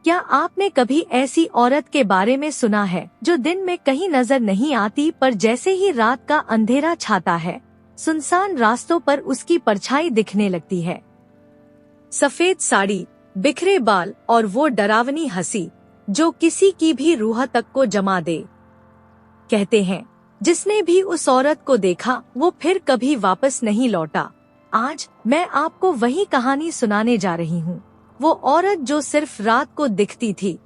क्या आपने कभी ऐसी औरत के बारे में सुना है जो दिन में कहीं नजर नहीं आती, पर जैसे ही रात का अंधेरा छाता है सुनसान रास्तों पर उसकी परछाई दिखने लगती है। सफेद साड़ी, बिखरे बाल और वो डरावनी हंसी जो किसी की भी रूह तक को जमा दे। कहते हैं जिसने भी उस औरत को देखा वो फिर कभी वापस नहीं लौटा। आज मैं आपको वही कहानी सुनाने जा रही हूँ। वो औरत जो सिर्फ रात को दिखती थी।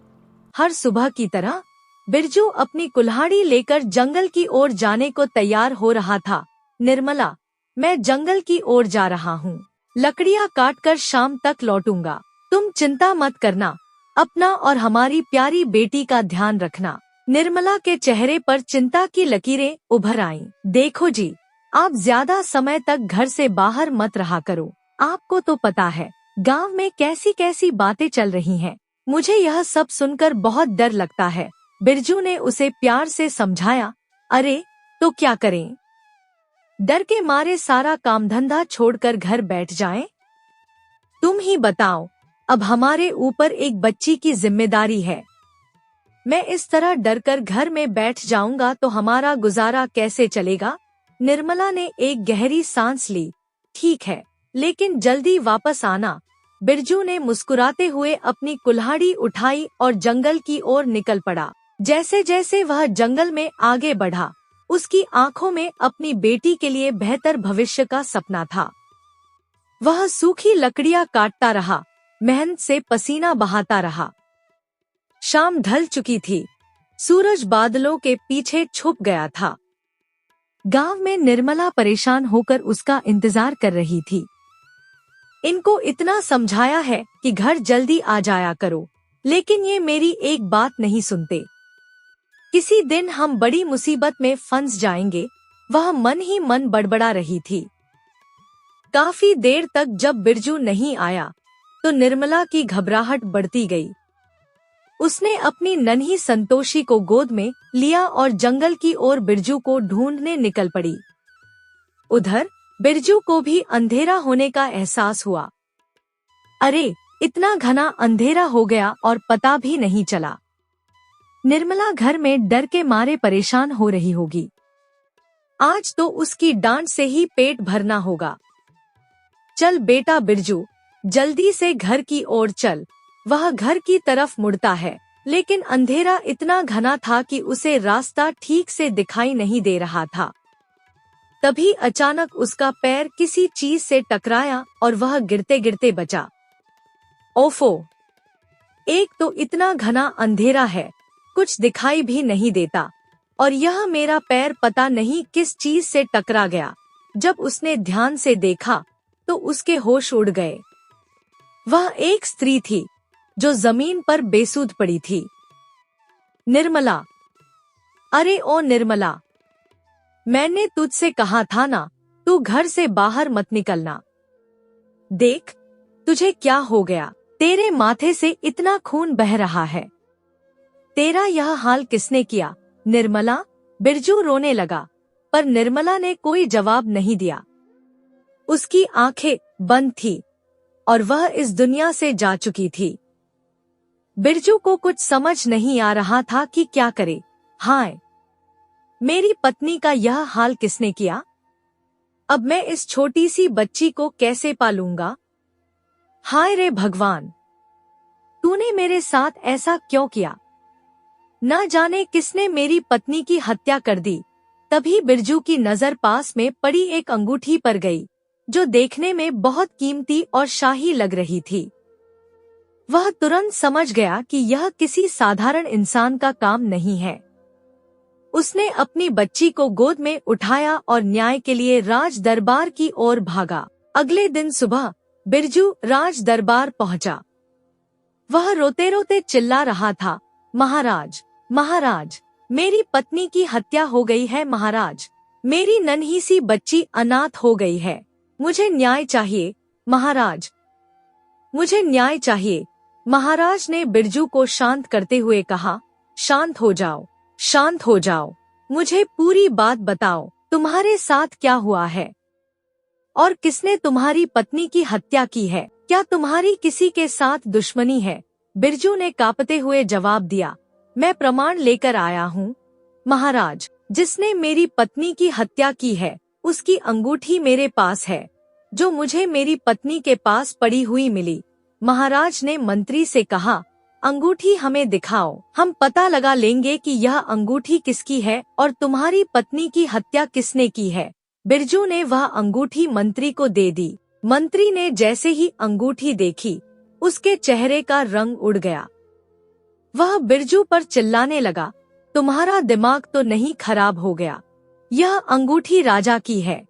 हर सुबह की तरह बिरजू अपनी कुल्हाड़ी लेकर जंगल की ओर जाने को तैयार हो रहा था। निर्मला, मैं जंगल की ओर जा रहा हूँ। लकड़ियाँ काटकर शाम तक लौटूंगा। तुम चिंता मत करना, अपना और हमारी प्यारी बेटी का ध्यान रखना। निर्मला के चेहरे पर चिंता की लकीरें उभर आईं। देखो जी, आप ज्यादा समय तक घर से बाहर मत रहा करो। आपको तो पता है गांव में कैसी कैसी बातें चल रही हैं। मुझे यह सब सुनकर बहुत डर लगता है। बिरजू ने उसे प्यार से समझाया। अरे तो क्या करें? डर के मारे सारा काम धंधा छोड़कर घर बैठ जाएं? तुम ही बताओ, अब हमारे ऊपर एक बच्ची की जिम्मेदारी है। मैं इस तरह डरकर घर में बैठ जाऊंगा तो हमारा गुजारा कैसे चलेगा? निर्मला ने एक गहरी सांस ली। ठीक है, लेकिन जल्दी वापस आना। बिरजू ने मुस्कुराते हुए अपनी कुल्हाड़ी उठाई और जंगल की ओर निकल पड़ा। जैसे जैसे वह जंगल में आगे बढ़ा, उसकी आंखों में अपनी बेटी के लिए बेहतर भविष्य का सपना था। वह सूखी लकड़ियां काटता रहा, मेहनत से पसीना बहाता रहा। शाम ढल चुकी थी, सूरज बादलों के पीछे छुप गया था। गांव में निर्मला परेशान होकर उसका इंतजार कर रही थी। इनको इतना समझाया है कि घर जल्दी आ जाया करो, लेकिन ये मेरी एक बात नहीं सुनते। किसी दिन हम बड़ी मुसीबत में फंस जाएंगे, वह मन ही मन बड़बड़ा रही थी। काफी देर तक जब बिरजू नहीं आया तो निर्मला की घबराहट बढ़ती गई। उसने अपनी नन्ही संतोषी को गोद में लिया और जंगल की ओर बिरजू को ढूंढने निकल पड़ी। उधर बिरजू को भी अंधेरा होने का एहसास हुआ। अरे, इतना घना अंधेरा हो गया और पता भी नहीं चला। निर्मला घर में डर के मारे परेशान हो रही होगी। आज तो उसकी डांट से ही पेट भरना होगा। चल बेटा बिरजू, जल्दी से घर की ओर चल। वह घर की तरफ मुड़ता है, लेकिन अंधेरा इतना घना था कि उसे रास्ता ठीक से दिखाई नहीं दे रहा था। तभी अचानक उसका पैर किसी चीज से टकराया और वह गिरते गिरते बचा। ओफो! एक तो इतना घना अंधेरा है, कुछ दिखाई भी नहीं देता, और यह मेरा पैर पता नहीं किस चीज से टकरा गया। जब उसने ध्यान से देखा तो उसके होश उड़ गए। वह एक स्त्री थी जो जमीन पर बेसुध पड़ी थी। निर्मला! अरे ओ निर्मला, मैंने तुझसे कहा था ना, तू घर से बाहर मत निकलना। देख, तुझे क्या हो गया? तेरे माथे से इतना खून बह रहा है। तेरा यह हाल किसने किया? निर्मला! बिरजू रोने लगा, पर निर्मला ने कोई जवाब नहीं दिया। उसकी आंखें बंद थी और वह इस दुनिया से जा चुकी थी। बिरजू को कुछ समझ नहीं आ रहा था कि क्या करे। हाय, मेरी पत्नी का यह हाल किसने किया? अब मैं इस छोटी सी बच्ची को कैसे पालूंगा? हाय रे भगवान, तूने मेरे साथ ऐसा क्यों किया? न जाने किसने मेरी पत्नी की हत्या कर दी। तभी बिरजू की नजर पास में पड़ी एक अंगूठी पर गई, जो देखने में बहुत कीमती और शाही लग रही थी। वह तुरंत समझ गया कि यह किसी साधारण इंसान का काम नहीं है। उसने अपनी बच्ची को गोद में उठाया और न्याय के लिए राज दरबार की ओर भागा। अगले दिन सुबह बिरजू राज दरबार पहुंचा। वह रोते रोते चिल्ला रहा था, महाराज, महाराज, मेरी पत्नी की हत्या हो गई है। महाराज, मेरी नन्ही सी बच्ची अनाथ हो गई है। मुझे न्याय चाहिए महाराज, मुझे न्याय चाहिए। महाराज ने बिरजू को शांत करते हुए कहा, शांत हो जाओ, शांत हो जाओ। मुझे पूरी बात बताओ, तुम्हारे साथ क्या हुआ है और किसने तुम्हारी पत्नी की हत्या की है? क्या तुम्हारी किसी के साथ दुश्मनी है? बिरजू ने कांपते हुए जवाब दिया, मैं प्रमाण लेकर आया हूँ महाराज। जिसने मेरी पत्नी की हत्या की है उसकी अंगूठी मेरे पास है, जो मुझे मेरी पत्नी के पास पड़ी हुई मिली। महाराज ने मंत्री से कहा, अंगूठी हमें दिखाओ, हम पता लगा लेंगे कि यह अंगूठी किसकी है और तुम्हारी पत्नी की हत्या किसने की है। बिरजू ने वह अंगूठी मंत्री को दे दी। मंत्री ने जैसे ही अंगूठी देखी उसके चेहरे का रंग उड़ गया। वह बिरजू पर चिल्लाने लगा, तुम्हारा दिमाग तो नहीं खराब हो गया? यह अंगूठी राजा की है।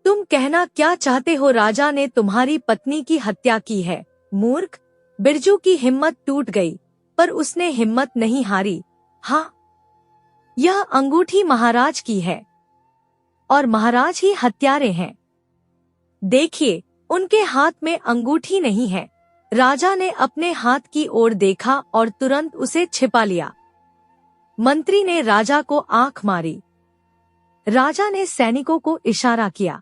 तुम कहना क्या चाहते हो राजा ने तुम्हारी पत्नी की हत्या की है? मूर्ख! बिरजू की हिम्मत टूट गई, पर उसने हिम्मत नहीं हारी। हाँ, यह अंगूठी महाराज की है और महाराज ही हत्यारे हैं। देखिए, उनके हाथ में अंगूठी नहीं है। राजा ने अपने हाथ की ओर देखा और तुरंत उसे छिपा लिया। मंत्री ने राजा को आंख मारी। राजा ने सैनिकों को इशारा किया।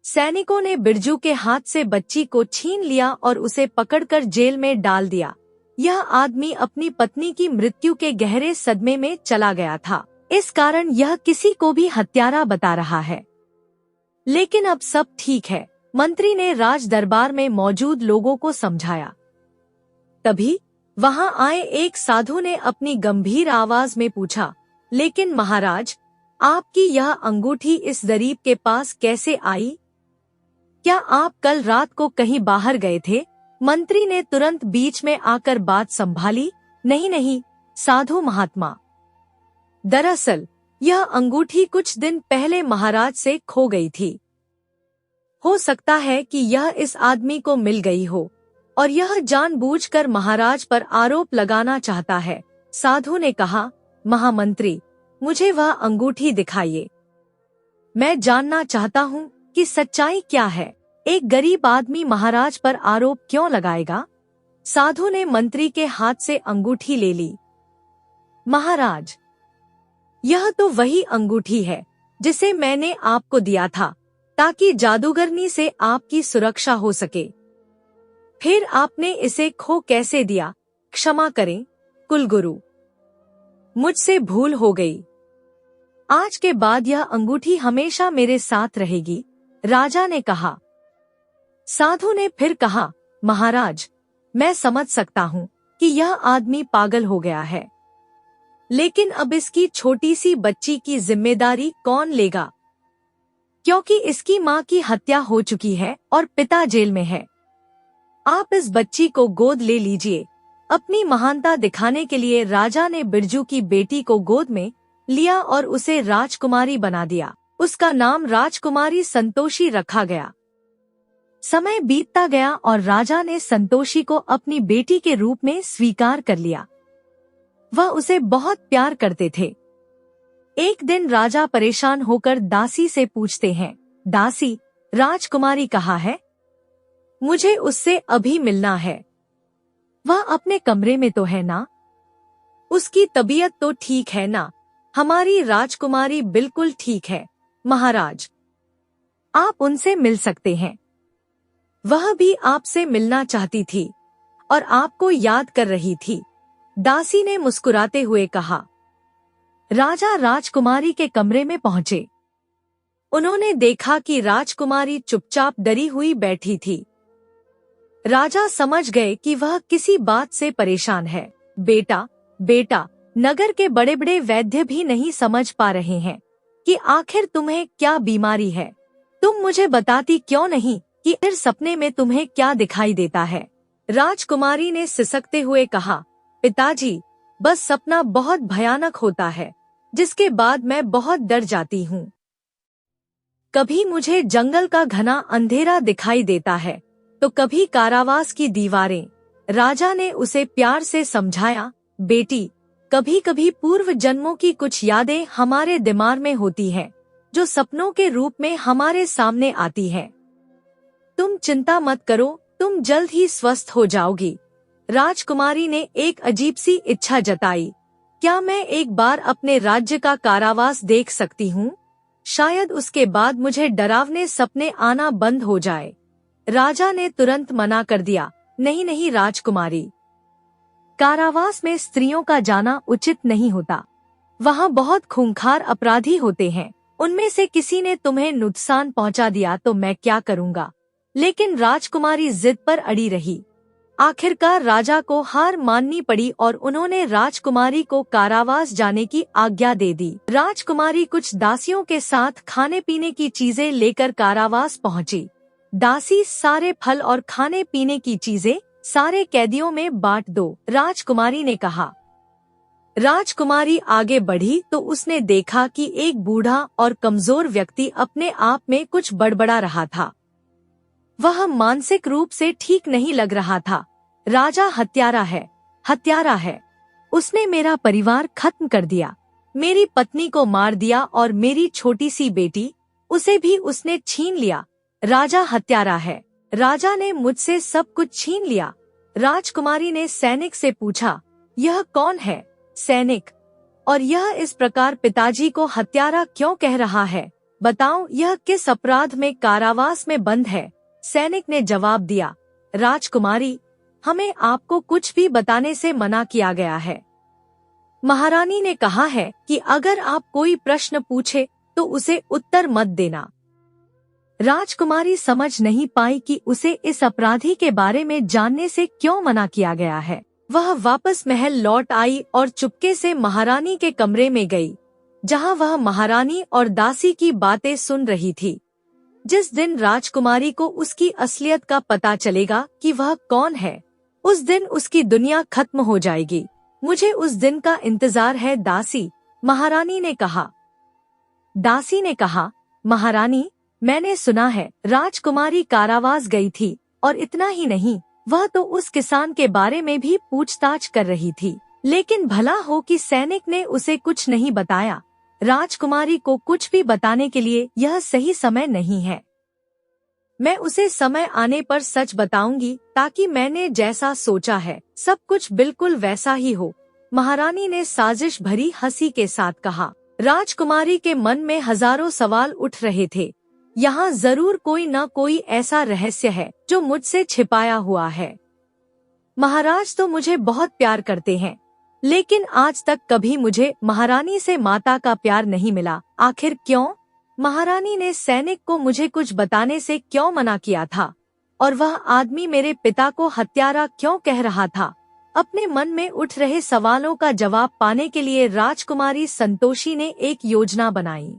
सैनिकों ने बिरजू के हाथ से बच्ची को छीन लिया और उसे पकड़कर जेल में डाल दिया। यह आदमी अपनी पत्नी की मृत्यु के गहरे सदमे में चला गया था, इस कारण यह किसी को भी हत्यारा बता रहा है। लेकिन अब सब ठीक है, मंत्री ने राज दरबार में मौजूद लोगों को समझाया। तभी वहां आए एक साधु ने अपनी गंभीर आवाज में पूछा, लेकिन महाराज, आपकी यह अंगूठी इस गरीब के पास कैसे आई? क्या आप कल रात को कहीं बाहर गए थे? मंत्री ने तुरंत बीच में आकर बात संभाली। नहीं नहीं साधु महात्मा, दरअसल यह अंगूठी कुछ दिन पहले महाराज से खो गई थी। हो सकता है कि यह इस आदमी को मिल गई हो और यह जानबूझकर महाराज पर आरोप लगाना चाहता है। साधु ने कहा, महामंत्री, मुझे वह अंगूठी दिखाइए। मैं जानना चाहता हूँ कि सच्चाई क्या है। एक गरीब आदमी महाराज पर आरोप क्यों लगाएगा? साधु ने मंत्री के हाथ से अंगूठी ले ली। महाराज, यह तो वही अंगूठी है जिसे मैंने आपको दिया था ताकि जादूगरनी से आपकी सुरक्षा हो सके। फिर आपने इसे खो कैसे दिया? क्षमा करें कुलगुरु, मुझसे भूल हो गई। आज के बाद यह अंगूठी हमेशा मेरे साथ रहेगी, राजा ने कहा। साधु ने फिर कहा, महाराज, मैं समझ सकता हूँ कि यह आदमी पागल हो गया है, लेकिन अब इसकी छोटी सी बच्ची की जिम्मेदारी कौन लेगा? क्योंकि इसकी माँ की हत्या हो चुकी है और पिता जेल में है। आप इस बच्ची को गोद ले लीजिए। अपनी महानता दिखाने के लिए राजा ने बिरजू की बेटी को गोद में लिया और उसे राजकुमारी बना दिया। उसका नाम राजकुमारी संतोषी रखा गया। समय बीतता गया और राजा ने संतोषी को अपनी बेटी के रूप में स्वीकार कर लिया। वह उसे बहुत प्यार करते थे। एक दिन राजा परेशान होकर दासी से पूछते हैं, दासी, राजकुमारी कहाँ है? मुझे उससे अभी मिलना है। वह अपने कमरे में तो है ना? उसकी तबीयत तो ठीक है ना? हमारी राजकुमारी बिल्कुल ठीक है महाराज, आप उनसे मिल सकते हैं। वह भी आपसे मिलना चाहती थी और आपको याद कर रही थी, दासी ने मुस्कुराते हुए कहा। राजा राजकुमारी के कमरे में पहुंचे। उन्होंने देखा कि राजकुमारी चुपचाप डरी हुई बैठी थी। राजा समझ गए कि वह किसी बात से परेशान है। बेटा, बेटा, नगर के बड़े बड़े वैद्य भी नहीं समझ पा रहे हैं कि आखिर तुम्हें क्या बीमारी है। तुम मुझे बताती क्यों नहीं कि फिर सपने में तुम्हें क्या दिखाई देता है? राजकुमारी ने सिसकते हुए कहा, पिताजी, बस सपना बहुत भयानक होता है जिसके बाद मैं बहुत डर जाती हूँ। कभी मुझे जंगल का घना अंधेरा दिखाई देता है तो कभी कारावास की दीवारें। राजा ने उसे प्यार से समझाया, बेटी, कभी कभी पूर्व जन्मों की कुछ यादें हमारे दिमाग में होती हैं, जो सपनों के रूप में हमारे सामने आती हैं। तुम चिंता मत करो, तुम जल्द ही स्वस्थ हो जाओगी। राजकुमारी ने एक अजीब सी इच्छा जताई, क्या मैं एक बार अपने राज्य का कारावास देख सकती हूँ? शायद उसके बाद मुझे डरावने सपने आना बंद हो जाए। राजा ने तुरंत मना कर दिया, नहीं नहीं राजकुमारी, कारावास में स्त्रियों का जाना उचित नहीं होता। वहाँ बहुत खूंखार अपराधी होते हैं। उनमें से किसी ने तुम्हें नुकसान पहुँचा दिया तो मैं क्या करूँगा। लेकिन राजकुमारी जिद पर अड़ी रही। आखिरकार राजा को हार माननी पड़ी और उन्होंने राजकुमारी को कारावास जाने की आज्ञा दे दी। राजकुमारी कुछ दासियों के साथ खाने पीने की चीजें लेकर कारावास पहुंची। दासी सारे फल और खाने पीने की चीजें सारे कैदियों में बांट दो, राजकुमारी ने कहा। राजकुमारी आगे बढ़ी तो उसने देखा कि एक बूढ़ा और कमजोर व्यक्ति अपने आप में कुछ बड़बड़ा रहा था। वह मानसिक रूप से ठीक नहीं लग रहा था। राजा हत्यारा है, हत्यारा है। उसने मेरा परिवार खत्म कर दिया, मेरी पत्नी को मार दिया और मेरी छोटी सी बेटी, उसे भी उसने छीन लिया। राजा हत्यारा है। राजा ने मुझसे सब कुछ छीन लिया। राजकुमारी ने सैनिक से पूछा, यह कौन है? सैनिक, और यह इस प्रकार पिताजी को हत्यारा क्यों कह रहा है? बताओ, यह किस अपराध में कारावास में बंद है? सैनिक ने जवाब दिया, राजकुमारी, हमें आपको कुछ भी बताने से मना किया गया है। महारानी ने कहा है कि अगर आप कोई प्रश्न पूछे तो उसे उत्तर मत देना। राजकुमारी समझ नहीं पाई कि उसे इस अपराधी के बारे में जानने से क्यों मना किया गया है। वह वापस महल लौट आई और चुपके से महारानी के कमरे में गई, जहां वह महारानी और दासी की बातें सुन रही थी। जिस दिन राजकुमारी को उसकी असलियत का पता चलेगा कि वह कौन है, उस दिन उसकी दुनिया खत्म हो जाएगी। मुझे उस दिन का इंतजार है दासी, महारानी ने कहा। दासी ने कहा, महारानी, मैंने सुना है राजकुमारी कारावास गई थी, और इतना ही नहीं, वह तो उस किसान के बारे में भी पूछताछ कर रही थी। लेकिन भला हो कि सैनिक ने उसे कुछ नहीं बताया। राजकुमारी को कुछ भी बताने के लिए यह सही समय नहीं है। मैं उसे समय आने पर सच बताऊंगी, ताकि मैंने जैसा सोचा है सब कुछ बिल्कुल वैसा ही हो, महारानी ने साजिश भरी हंसी के साथ कहा। राजकुमारी के मन में हजारों सवाल उठ रहे थे। यहाँ जरूर कोई न कोई ऐसा रहस्य है जो मुझसे छिपाया हुआ है। महाराज तो मुझे बहुत प्यार करते हैं, लेकिन आज तक कभी मुझे महारानी से माता का प्यार नहीं मिला। आखिर क्यों? महारानी ने सैनिक को मुझे कुछ बताने से क्यों मना किया था? और वह आदमी मेरे पिता को हत्यारा क्यों कह रहा था? अपने मन में उठ रहे सवालों का जवाब पाने के लिए राजकुमारी संतोषी ने एक योजना बनाई।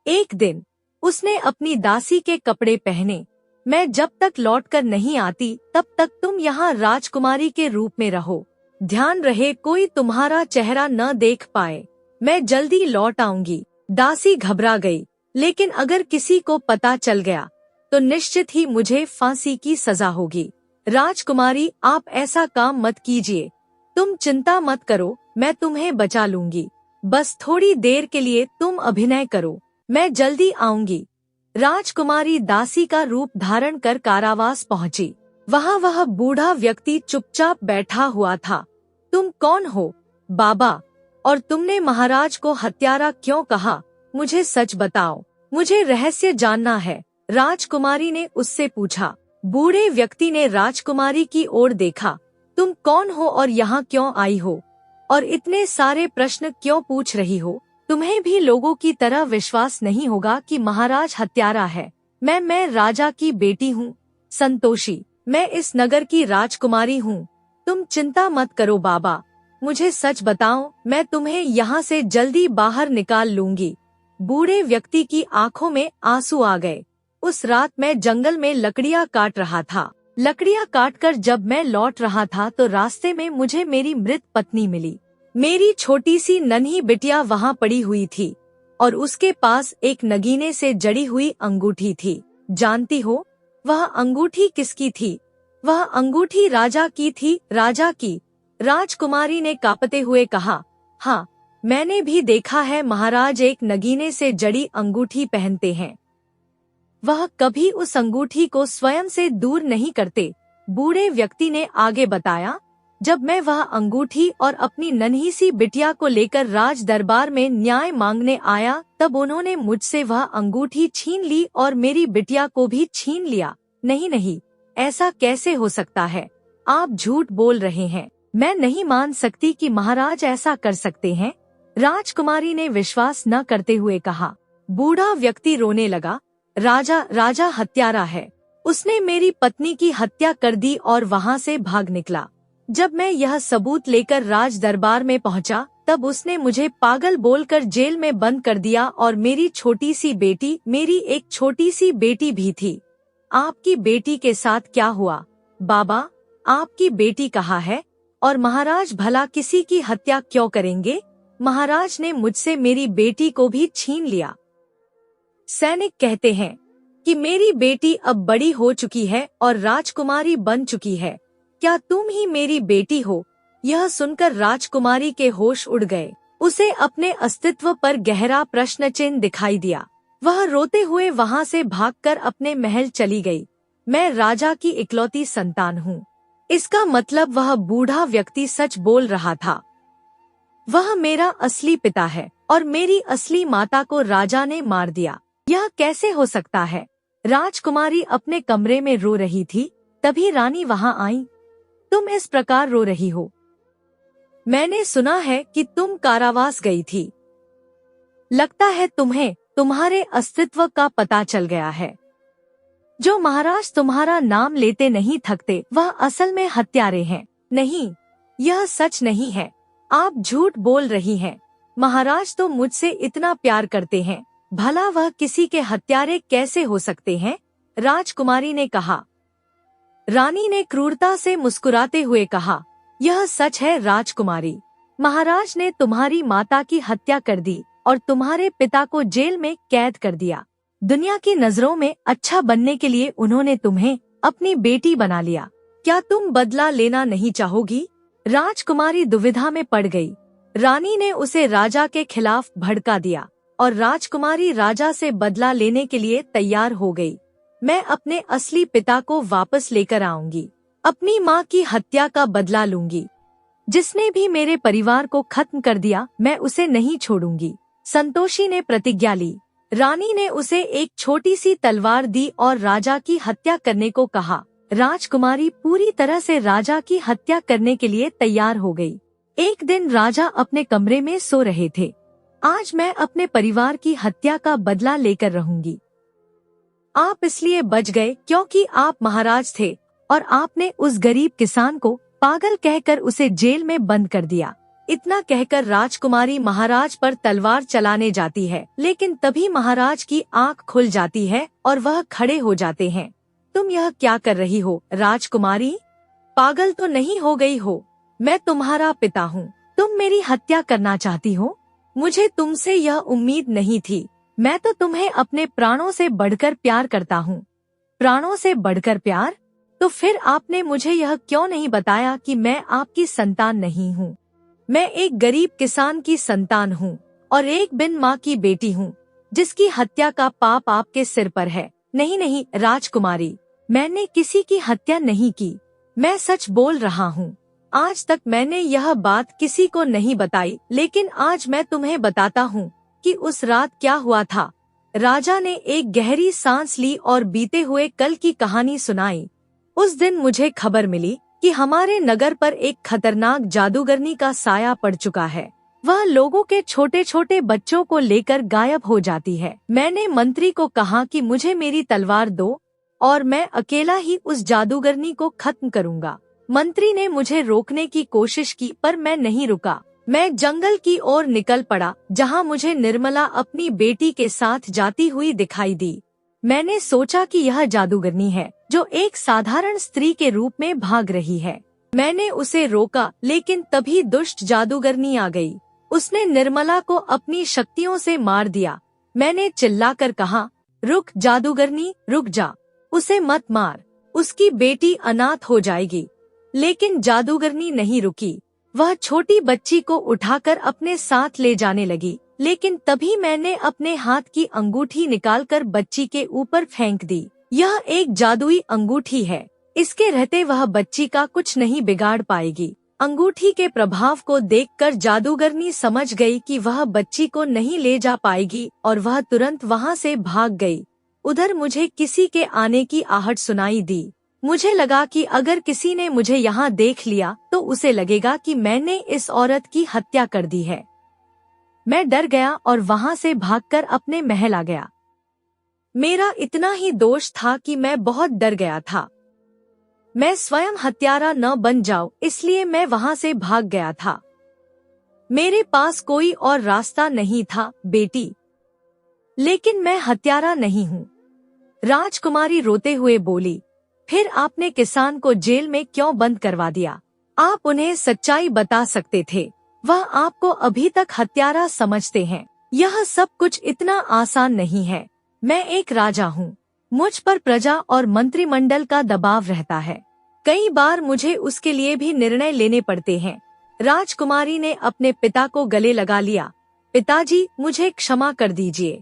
एक दिन उसने अपनी दासी के कपड़े पहने। मैं जब तक लौटकर नहीं आती तब तक तुम यहाँ राजकुमारी के रूप में रहो। ध्यान रहे कोई तुम्हारा चेहरा न देख पाए। मैं जल्दी लौट आऊंगी। दासी घबरा गई, लेकिन अगर किसी को पता चल गया तो निश्चित ही मुझे फांसी की सजा होगी। राजकुमारी, आप ऐसा काम मत कीजिए। तुम चिंता मत करो, मैं तुम्हें बचा लूंगी। बस थोड़ी देर के लिए तुम अभिनय करो, मैं जल्दी आऊंगी। राजकुमारी दासी का रूप धारण कर कारावास पहुंची। वहाँ वह बूढ़ा व्यक्ति चुपचाप बैठा हुआ था। तुम कौन हो? बाबा, और तुमने महाराज को हत्यारा क्यों कहा? मुझे सच बताओ, मुझे रहस्य जानना है, राजकुमारी ने उससे पूछा। बूढ़े व्यक्ति ने राजकुमारी की ओर देखा। तुम कौन हो और यहाँ क्यों आई हो? और इतने सारे प्रश्न क्यों पूछ रही हो? तुम्हें भी लोगों की तरह विश्वास नहीं होगा कि महाराज हत्यारा है। मैं राजा की बेटी हूँ, संतोषी। मैं इस नगर की राजकुमारी हूँ। तुम चिंता मत करो बाबा, मुझे सच बताओ, मैं तुम्हें यहाँ से जल्दी बाहर निकाल लूंगी। बूढ़े व्यक्ति की आंखों में आंसू आ गए। उस रात मैं जंगल में लकड़ियाँ काट रहा था। लकड़ियाँ काटकर जब मैं लौट रहा था तो रास्ते में मुझे मेरी मृत पत्नी मिली। मेरी छोटी सी नन्ही बिटिया वहाँ पड़ी हुई थी और उसके पास एक नगीने से जड़ी हुई अंगूठी थी। जानती हो वह अंगूठी किसकी थी? वह अंगूठी राजा की थी, राजा की। राजकुमारी ने कांपते हुए कहा, हाँ, मैंने भी देखा है, महाराज एक नगीने से जड़ी अंगूठी पहनते हैं। वह कभी उस अंगूठी को स्वयं से दूर नहीं करते। बूढ़े व्यक्ति ने आगे बताया, जब मैं वह अंगूठी और अपनी नन्ही सी बिटिया को लेकर राज दरबार में न्याय मांगने आया, तब उन्होंने मुझसे वह अंगूठी छीन ली और मेरी बिटिया को भी छीन लिया। नहीं नहीं, ऐसा कैसे हो सकता है? आप झूठ बोल रहे हैं। मैं नहीं मान सकती कि महाराज ऐसा कर सकते हैं। राजकुमारी ने विश्वास न करते हुए कहा। बूढ़ा व्यक्ति रोने लगा। राजा हत्यारा है। उसने मेरी पत्नी की हत्या कर दी और वहाँ से भाग निकला। जब मैं यह सबूत लेकर राज दरबार में पहुँचा, तब उसने मुझे पागल बोलकर जेल में बंद कर दिया और मेरी एक छोटी सी बेटी भी थी। आपकी बेटी के साथ क्या हुआ? बाबा, आपकी बेटी कहाँ है? और महाराज भला किसी की हत्या क्यों करेंगे? महाराज ने मुझसे मेरी बेटी को भी छीन लिया। सैनिक कहते हैं कि मेरी बेटी अब बड़ी हो चुकी है और राजकुमारी बन चुकी है। क्या तुम ही मेरी बेटी हो? यह सुनकर राजकुमारी के होश उड़ गए। उसे अपने अस्तित्व पर गहरा प्रश्न चिन्ह दिखाई दिया। वह रोते हुए वहाँ से भागकर अपने महल चली गई। मैं राजा की इकलौती संतान हूँ। इसका मतलब वह बूढ़ा व्यक्ति सच बोल रहा था। वह मेरा असली पिता है और मेरी असली माता को राजा ने मार दिया। यह कैसे हो सकता है? राजकुमारी अपने कमरे में रो रही थी। तभी रानी वहाँ आई। तुम इस प्रकार रो रही हो? मैंने सुना है कि तुम कारावास गई थी। लगता है तुम्हें तुम्हारे अस्तित्व का पता चल गया है। जो महाराज तुम्हारा नाम लेते नहीं थकते, वह असल में हत्यारे हैं। नहीं, यह सच नहीं है। आप झूठ बोल रही हैं। महाराज तो मुझसे इतना प्यार करते हैं, भला वह किसी के हत्यारे कैसे हो सकते हैं? राजकुमारी ने कहा। रानी ने क्रूरता से मुस्कुराते हुए कहा, यह सच है राजकुमारी। महाराज ने तुम्हारी माता की हत्या कर दी और तुम्हारे पिता को जेल में कैद कर दिया। दुनिया की नजरों में अच्छा बनने के लिए उन्होंने तुम्हें अपनी बेटी बना लिया। क्या तुम बदला लेना नहीं चाहोगी? राजकुमारी दुविधा में पड़ गई। रानी ने उसे राजा के खिलाफ भड़का दिया और राजकुमारी राजा से बदला लेने के लिए तैयार हो गई। मैं अपने असली पिता को वापस लेकर आऊंगी। अपनी माँ की हत्या का बदला लूंगी। जिसने भी मेरे परिवार को खत्म कर दिया, मैं उसे नहीं छोड़ूंगी। संतोषी ने प्रतिज्ञा ली। रानी ने उसे एक छोटी सी तलवार दी और राजा की हत्या करने को कहा। राजकुमारी पूरी तरह से राजा की हत्या करने के लिए तैयार हो गई। एक दिन राजा अपने कमरे में सो रहे थे। आज मैं अपने परिवार की हत्या का बदला लेकर रहूंगी। आप इसलिए बच गए क्योंकि आप महाराज थे और आपने उस गरीब किसान को पागल कहकर उसे जेल में बंद कर दिया। इतना कहकर राजकुमारी महाराज पर तलवार चलाने जाती है, लेकिन तभी महाराज की आंख खुल जाती है और वह खड़े हो जाते हैं। तुम यह क्या कर रही हो राजकुमारी? पागल तो नहीं हो गई हो? मैं तुम्हारा पिता हूँ। तुम मेरी हत्या करना चाहती हो? मुझे तुमसे यह उम्मीद नहीं थी। मैं तो तुम्हें अपने प्राणों से बढ़कर प्यार करता हूँ। प्राणों से बढ़कर प्यार? तो फिर आपने मुझे यह क्यों नहीं बताया कि मैं आपकी संतान नहीं हूँ? मैं एक गरीब किसान की संतान हूँ और एक बिन माँ की बेटी हूँ, जिसकी हत्या का पाप आपके सिर पर है। नहीं राजकुमारी, मैंने किसी की हत्या नहीं की। मैं सच बोल रहा हूँ। आज तक मैंने यह बात किसी को नहीं बताई, लेकिन आज मैं तुम्हें बताता हूँ कि उस रात क्या हुआ था। राजा ने एक गहरी सांस ली और बीते हुए कल की कहानी सुनाई। उस दिन मुझे खबर मिली कि हमारे नगर पर एक खतरनाक जादूगरनी का साया पड़ चुका है। वह लोगों के छोटे छोटे बच्चों को लेकर गायब हो जाती है। मैंने मंत्री को कहा कि मुझे मेरी तलवार दो और मैं अकेला ही उस जादूगरनी को खत्म करूंगा। मंत्री ने मुझे रोकने की कोशिश की, पर मैं नहीं रुका। मैं जंगल की ओर निकल पड़ा, जहां मुझे निर्मला अपनी बेटी के साथ जाती हुई दिखाई दी। मैंने सोचा कि यह जादूगरनी है जो एक साधारण स्त्री के रूप में भाग रही है। मैंने उसे रोका, लेकिन तभी दुष्ट जादूगरनी आ गई। उसने निर्मला को अपनी शक्तियों से मार दिया। मैंने चिल्लाकर कहा, रुक जादूगरनी, रुक जा, उसे मत मार, उसकी बेटी अनाथ हो जाएगी। लेकिन जादूगरनी नहीं रुकी। वह छोटी बच्ची को उठाकर अपने साथ ले जाने लगी, लेकिन तभी मैंने अपने हाथ की अंगूठी निकालकर बच्ची के ऊपर फेंक दी। यह एक जादुई अंगूठी है। इसके रहते वह बच्ची का कुछ नहीं बिगाड़ पाएगी। अंगूठी के प्रभाव को देखकर जादूगरनी समझ गई कि वह बच्ची को नहीं ले जा पाएगी और वह तुरंत वहां से भाग गई। उधर मुझे किसी के आने की आहट सुनाई दी। मुझे लगा कि अगर किसी ने मुझे यहाँ देख लिया तो उसे लगेगा कि मैंने इस औरत की हत्या कर दी है। मैं डर गया और वहाँ से भागकर अपने महल आ गया। मेरा इतना ही दोष था कि मैं बहुत डर गया था। मैं स्वयं हत्यारा न बन जाऊं, इसलिए मैं वहाँ से भाग गया था। मेरे पास कोई और रास्ता नहीं था बेटी, लेकिन मैं हत्यारा नहीं हूँ। राजकुमारी रोते हुए बोली, फिर आपने किसान को जेल में क्यों बंद करवा दिया? आप उन्हें सच्चाई बता सकते थे। वह आपको अभी तक हत्यारा समझते हैं। यह सब कुछ इतना आसान नहीं है। मैं एक राजा हूँ। मुझ पर प्रजा और मंत्रिमंडल का दबाव रहता है। कई बार मुझे उसके लिए भी निर्णय लेने पड़ते हैं। राजकुमारी ने अपने पिता को गले लगा लिया। पिताजी, मुझे क्षमा कर दीजिए।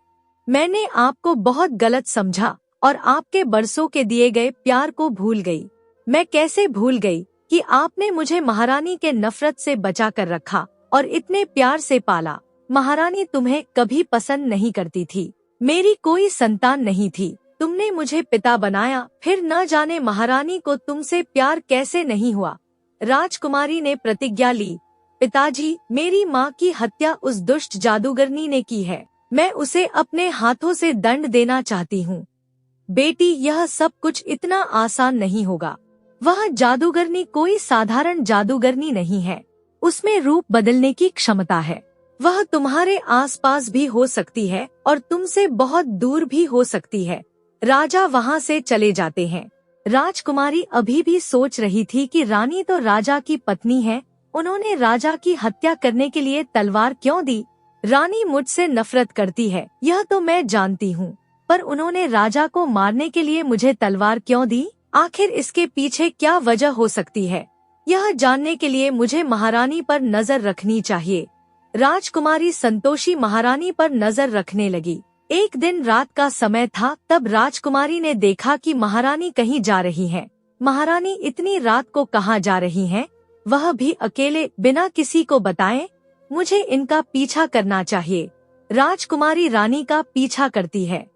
मैंने आपको बहुत गलत समझा और आपके बरसों के दिए गए प्यार को भूल गई। मैं कैसे भूल गई कि आपने मुझे महारानी के नफरत से बचा कर रखा और इतने प्यार से पाला। महारानी तुम्हें कभी पसंद नहीं करती थी। मेरी कोई संतान नहीं थी। तुमने मुझे पिता बनाया, फिर न जाने महारानी को तुमसे प्यार कैसे नहीं हुआ। राजकुमारी ने प्रतिज्ञा ली, पिताजी, मेरी माँ की हत्या उस दुष्ट जादूगरनी ने की है। मैं उसे अपने हाथों से दंड देना चाहती हूँ। बेटी, यह सब कुछ इतना आसान नहीं होगा। वह जादूगरनी कोई साधारण जादूगरनी नहीं है। उसमें रूप बदलने की क्षमता है। वह तुम्हारे आसपास भी हो सकती है और तुमसे बहुत दूर भी हो सकती है। राजा वहाँ से चले जाते हैं। राजकुमारी अभी भी सोच रही थी कि रानी तो राजा की पत्नी है, उन्होंने राजा की हत्या करने के लिए तलवार क्यों दी? रानी मुझसे नफरत करती है, यह तो मैं जानती हूँ, पर उन्होंने राजा को मारने के लिए मुझे तलवार क्यों दी? आखिर इसके पीछे क्या वजह हो सकती है? यह जानने के लिए मुझे महारानी पर नजर रखनी चाहिए। राजकुमारी संतोषी महारानी पर नजर रखने लगी। एक दिन रात का समय था, तब राजकुमारी ने देखा कि महारानी कहीं जा रही हैं। महारानी इतनी रात को कहाँ जा रही हैं? वह भी अकेले, बिना किसी को बताए? मुझे इनका पीछा करना चाहिए। राजकुमारी रानी का पीछा करती है।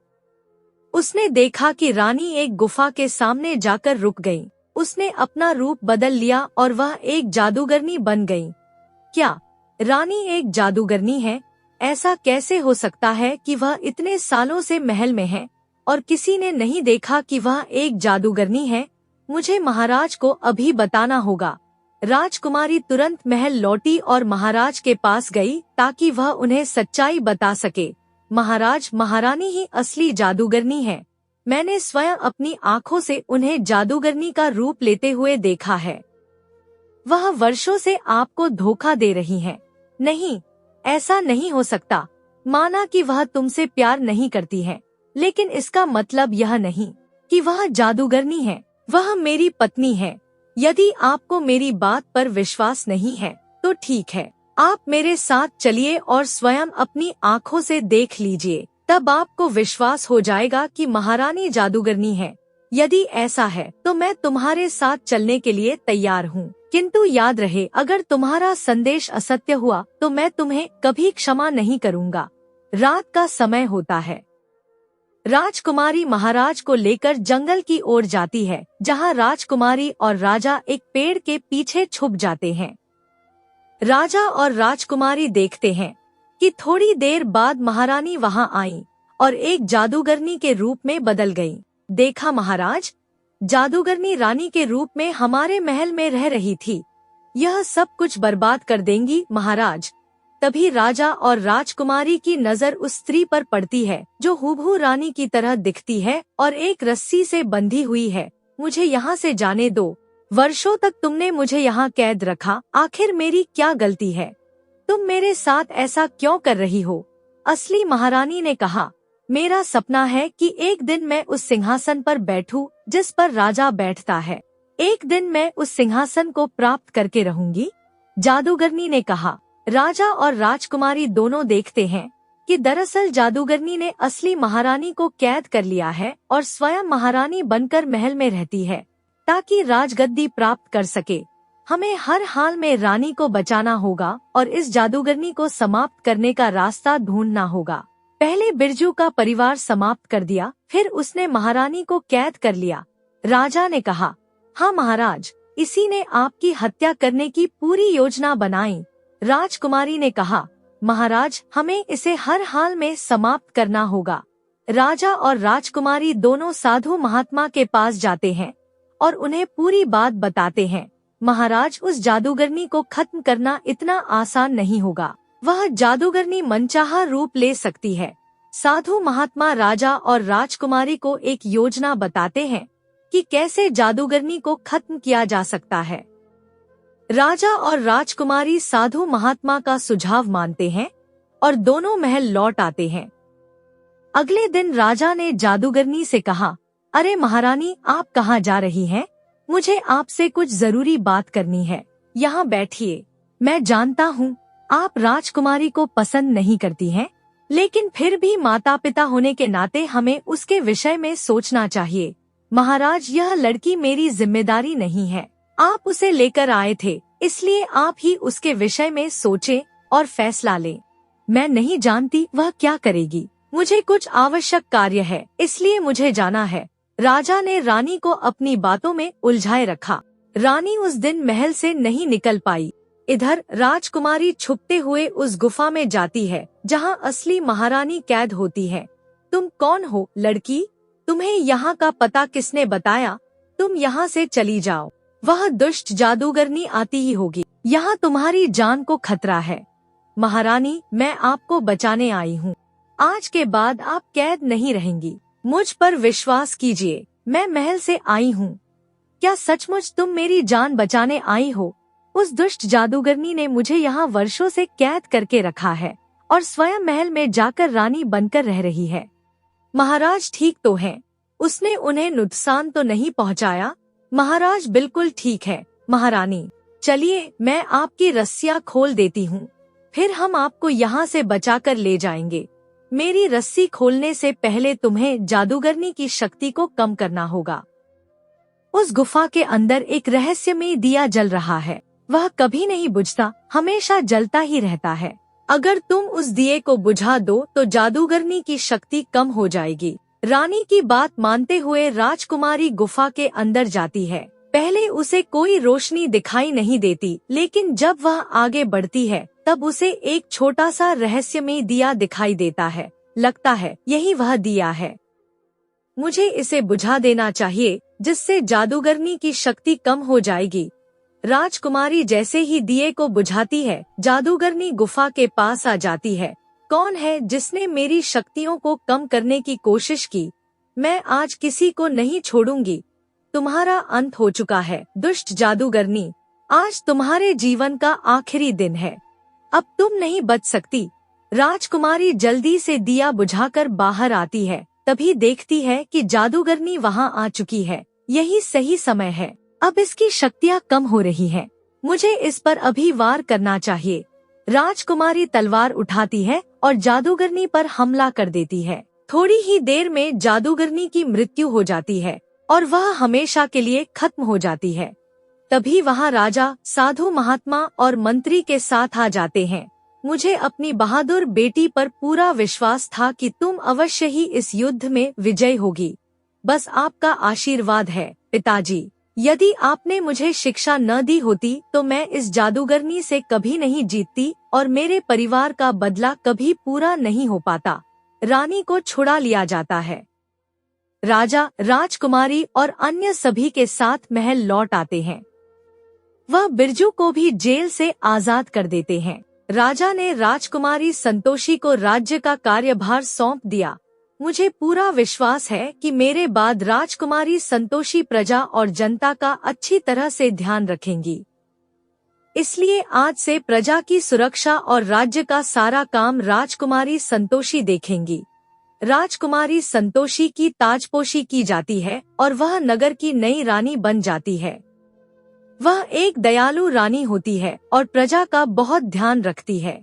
उसने देखा कि रानी एक गुफा के सामने जाकर रुक गई। उसने अपना रूप बदल लिया और वह एक जादूगरनी बन गई। क्या रानी एक जादूगरनी है? ऐसा कैसे हो सकता है कि वह इतने सालों से महल में है और किसी ने नहीं देखा कि वह एक जादूगरनी है? मुझे महाराज को अभी बताना होगा। राजकुमारी तुरंत महल लौटी और महाराज के पास गई ताकि वह उन्हें सच्चाई बता सके। महाराज, महारानी ही असली जादूगरनी है। मैंने स्वयं अपनी आँखों से उन्हें जादूगरनी का रूप लेते हुए देखा है। वह वर्षों से आपको धोखा दे रही है। नहीं, ऐसा नहीं हो सकता। माना कि वह तुमसे प्यार नहीं करती है, लेकिन इसका मतलब यह नहीं कि वह जादूगरनी है। वह मेरी पत्नी है। यदि आपको मेरी बात पर विश्वास नहीं है तो ठीक है, आप मेरे साथ चलिए और स्वयं अपनी आँखों से देख लीजिए। तब आपको विश्वास हो जाएगा कि महारानी जादूगरनी है। यदि ऐसा है तो मैं तुम्हारे साथ चलने के लिए तैयार हूँ, किंतु याद रहे, अगर तुम्हारा संदेश असत्य हुआ तो मैं तुम्हें कभी क्षमा नहीं करूँगा। रात का समय होता है। राजकुमारी महाराज को लेकर जंगल की ओर जाती है, जहाँ राजकुमारी और राजा एक पेड़ के पीछे छुप जाते हैं। राजा और राजकुमारी देखते हैं कि थोड़ी देर बाद महारानी वहाँ आई और एक जादूगरनी के रूप में बदल गई। देखा महाराज, जादूगरनी रानी के रूप में हमारे महल में रह रही थी। यह सब कुछ बर्बाद कर देंगी महाराज। तभी राजा और राजकुमारी की नजर उस स्त्री पर पड़ती है जो हूबहू रानी की तरह दिखती है और एक रस्सी से बंधी हुई है। मुझे यहाँ से जाने दो। वर्षों तक तुमने मुझे यहाँ कैद रखा, आखिर मेरी क्या गलती है? तुम मेरे साथ ऐसा क्यों कर रही हो? असली महारानी ने कहा, मेरा सपना है कि एक दिन मैं उस सिंहासन पर बैठूं जिस पर राजा बैठता है। एक दिन मैं उस सिंहासन को प्राप्त करके रहूंगी। जादूगरनी ने कहा। राजा और राजकुमारी दोनों देखते हैं कि दरअसल जादूगरनी ने असली महारानी को कैद कर लिया है और स्वयं महारानी बनकर महल में रहती है ताकि राजगद्दी प्राप्त कर सके। हमें हर हाल में रानी को बचाना होगा और इस जादूगरनी को समाप्त करने का रास्ता ढूंढना होगा। पहले बिरजू का परिवार समाप्त कर दिया, फिर उसने महारानी को कैद कर लिया। राजा ने कहा, हाँ महाराज, इसी ने आपकी हत्या करने की पूरी योजना बनाई। राजकुमारी ने कहा, महाराज, हमें इसे हर हाल में समाप्त करना होगा। राजा और राजकुमारी दोनों साधु महात्मा के पास जाते हैं और उन्हें पूरी बात बताते हैं। महाराज, उस जादूगरनी को खत्म करना इतना आसान नहीं होगा। वह जादूगरनी मनचाहा रूप ले सकती है। साधु महात्मा राजा और राजकुमारी को एक योजना बताते हैं कि कैसे जादूगरनी को खत्म किया जा सकता है। राजा और राजकुमारी साधु महात्मा का सुझाव मानते हैं और दोनों महल लौट आते हैं। अगले दिन राजा ने जादूगरनी से कहा, अरे महारानी, आप कहाँ जा रही हैं? मुझे आपसे कुछ जरूरी बात करनी है। यहाँ बैठिए। मैं जानता हूँ आप राजकुमारी को पसंद नहीं करती हैं, लेकिन फिर भी माता पिता होने के नाते हमें उसके विषय में सोचना चाहिए। महाराज, यह लड़की मेरी जिम्मेदारी नहीं है। आप उसे लेकर आए थे, इसलिए आप ही उसके विषय में सोचें और फैसला लें। मैं नहीं जानती वह क्या करेगी। मुझे कुछ आवश्यक कार्य है, इसलिए मुझे जाना है। राजा ने रानी को अपनी बातों में उलझाए रखा। रानी उस दिन महल से नहीं निकल पाई। इधर राजकुमारी छुपते हुए उस गुफा में जाती है जहां असली महारानी कैद होती है। तुम कौन हो लड़की? तुम्हें यहाँ का पता किसने बताया? तुम यहाँ से चली जाओ। वह दुष्ट जादूगरनी आती ही होगी। यहाँ तुम्हारी जान को खतरा है। महारानी, मैं आपको बचाने आई हूँ। आज के बाद आप कैद नहीं रहेंगी। मुझ पर विश्वास कीजिए, मैं महल से आई हूँ। क्या सचमुच तुम मेरी जान बचाने आई हो? उस दुष्ट जादूगरनी ने मुझे यहाँ वर्षों से कैद करके रखा है और स्वयं महल में जाकर रानी बनकर रह रही है। महाराज ठीक तो हैं, उसने उन्हें नुकसान तो नहीं पहुँचाया? महाराज बिल्कुल ठीक है। महारानी, चलिए मैं आपकी रस्सियाँ खोल देती हूँ, फिर हम आपको यहाँ से बचाकर ले जाएंगे। मेरी रस्सी खोलने से पहले तुम्हें जादूगरनी की शक्ति को कम करना होगा। उस गुफा के अंदर एक रहस्यमय दिया जल रहा है। वह कभी नहीं बुझता, हमेशा जलता ही रहता है। अगर तुम उस दिए को बुझा दो तो जादूगरनी की शक्ति कम हो जाएगी। रानी की बात मानते हुए राजकुमारी गुफा के अंदर जाती है। पहले उसे कोई रोशनी दिखाई नहीं देती, लेकिन जब वह आगे बढ़ती है तब उसे एक छोटा सा रहस्यमय दिया दिखाई देता है। लगता है यही वह दिया है। मुझे इसे बुझा देना चाहिए, जिससे जादूगरनी की शक्ति कम हो जाएगी। राजकुमारी जैसे ही दिए को बुझाती है, जादूगरनी गुफा के पास आ जाती है। कौन है जिसने मेरी शक्तियों को कम करने की कोशिश की? मैं आज किसी को नहीं छोड़ूंगी। तुम्हारा अंत हो चुका है दुष्ट जादूगरनी। आज तुम्हारे जीवन का आखिरी दिन है। अब तुम नहीं बच सकती। राजकुमारी जल्दी से दिया बुझाकर बाहर आती है। तभी देखती है कि जादूगरनी वहां आ चुकी है। यही सही समय है। अब इसकी शक्तियाँ कम हो रही हैं। मुझे इस पर अभी वार करना चाहिए। राजकुमारी तलवार उठाती है और जादूगरनी पर हमला कर देती है। थोड़ी ही देर में जादूगरनी की मृत्यु हो जाती है और वह हमेशा के लिए खत्म हो जाती है। तभी वहाँ राजा, साधु महात्मा और मंत्री के साथ आ जाते हैं। मुझे अपनी बहादुर बेटी पर पूरा विश्वास था कि तुम अवश्य ही इस युद्ध में विजय होगी। बस आपका आशीर्वाद है पिताजी। यदि आपने मुझे शिक्षा न दी होती तो मैं इस जादूगरनी से कभी नहीं जीतती और मेरे परिवार का बदला कभी पूरा नहीं हो पाता। रानी को छुड़ा लिया जाता है। राजा, राजकुमारी और अन्य सभी के साथ महल लौट आते हैं। वह बिरजू को भी जेल से आजाद कर देते हैं। राजा ने राजकुमारी संतोषी को राज्य का कार्यभार सौंप दिया। मुझे पूरा विश्वास है कि मेरे बाद राजकुमारी संतोषी प्रजा और जनता का अच्छी तरह से ध्यान रखेंगी। इसलिए आज से प्रजा की सुरक्षा और राज्य का सारा काम राजकुमारी संतोषी देखेंगी। राजकुमारी संतोषी की ताजपोशी की जाती है और वह नगर की नई रानी बन जाती है। वह एक दयालु रानी होती है और प्रजा का बहुत ध्यान रखती है।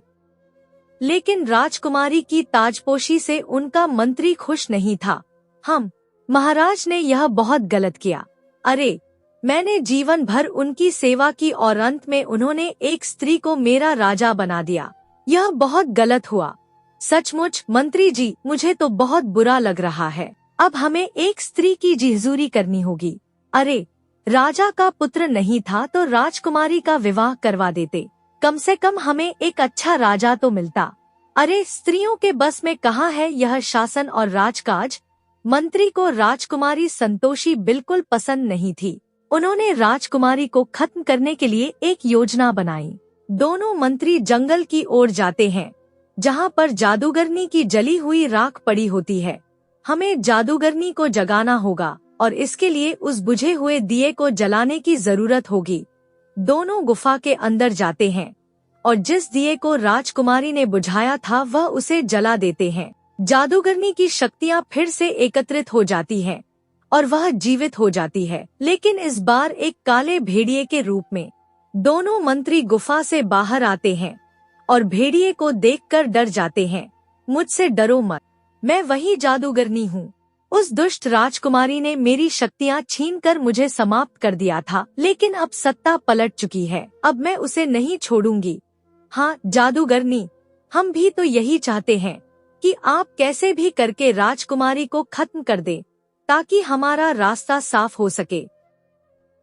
लेकिन राजकुमारी की ताजपोशी से उनका मंत्री खुश नहीं था। महाराज ने यह बहुत गलत किया। अरे, मैंने जीवन भर उनकी सेवा की और अंत में उन्होंने एक स्त्री को मेरा राजा बना दिया। यह बहुत गलत हुआ। सचमुच मंत्री जी, मुझे तो बहुत बुरा लग रहा है। अब हमें एक स्त्री की जिहजूरी करनी होगी। अरे, राजा का पुत्र नहीं था तो राजकुमारी का विवाह करवा देते, कम से कम हमें एक अच्छा राजा तो मिलता। अरे, स्त्रियों के बस में कहाँ है यह शासन और राजकाज। मंत्री को राजकुमारी संतोषी बिल्कुल पसंद नहीं थी। उन्होंने राजकुमारी को खत्म करने के लिए एक योजना बनाई। दोनों मंत्री जंगल की ओर जाते हैं, जहाँ पर जादूगरनी की जली हुई राख पड़ी होती है। हमें जादूगरनी को जगाना होगा और इसके लिए उस बुझे हुए दिए को जलाने की जरूरत होगी। दोनों गुफा के अंदर जाते हैं और जिस दिए को राजकुमारी ने बुझाया था वह उसे जला देते हैं। जादूगरनी की शक्तियाँ फिर से एकत्रित हो जाती हैं और वह जीवित हो जाती है, लेकिन इस बार एक काले भेड़िए के रूप में। दोनों मंत्री गुफा से बाहर आते हैं और भेड़िए को देखकर डर जाते हैं। मुझसे डरो मत, मैं वही जादूगरनी हूँ। उस दुष्ट राजकुमारी ने मेरी शक्तियाँ छीनकर मुझे समाप्त कर दिया था, लेकिन अब सत्ता पलट चुकी है। अब मैं उसे नहीं छोड़ूंगी। हाँ जादूगरनी, हम भी तो यही चाहते हैं कि आप कैसे भी करके राजकुमारी को खत्म कर दे, ताकि हमारा रास्ता साफ हो सके।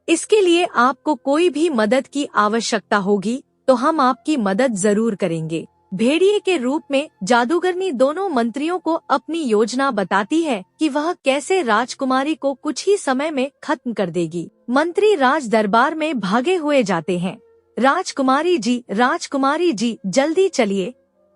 इसके लिए आपको कोई भी मदद की आवश्यकता होगी तो हम आपकी मदद जरूर करेंगे। भेड़िए के रूप में जादूगरनी दोनों मंत्रियों को अपनी योजना बताती है कि वह कैसे राजकुमारी को कुछ ही समय में खत्म कर देगी। मंत्री राज दरबार में भागे हुए जाते हैं। राजकुमारी जी जल्दी चलिए,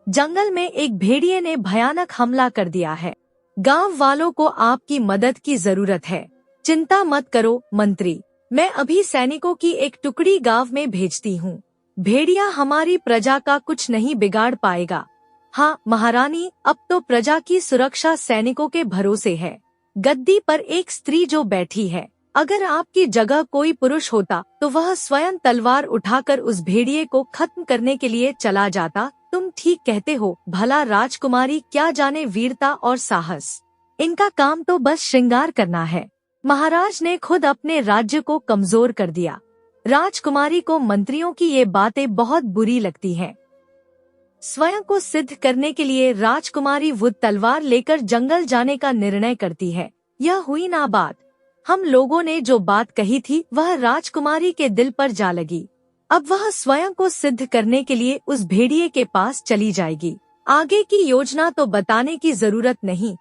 जंगल में एक भेड़िए ने भयानक हमला कर दिया है। गांव वालों को आपकी मदद की जरूरत है। चिंता मत करो मंत्री, मैं अभी सैनिकों की एक टुकड़ी गांव में भेजती हूँ। भेड़िया हमारी प्रजा का कुछ नहीं बिगाड़ पाएगा। हाँ महारानी, अब तो प्रजा की सुरक्षा सैनिकों के भरोसे है। गद्दी पर एक स्त्री जो बैठी है, अगर आपकी जगह कोई पुरुष होता तो वह स्वयं तलवार उठाकर उस भेड़िए को खत्म करने के लिए चला जाता। तुम ठीक कहते हो, भला राजकुमारी क्या जाने वीरता और साहस। इनका काम तो बस श्रृंगार करना है। महाराज ने खुद अपने राज्य को कमजोर कर दिया। राजकुमारी को मंत्रियों की ये बातें बहुत बुरी लगती हैं। स्वयं को सिद्ध करने के लिए राजकुमारी वो तलवार लेकर जंगल जाने का निर्णय करती है। यह हुई ना बात। हम लोगों ने जो बात कही थी वह राजकुमारी के दिल पर जा लगी। अब वह स्वयं को सिद्ध करने के लिए उस भेड़िए के पास चली जाएगी। आगे की योजना तो बताने की जरूरत नहीं।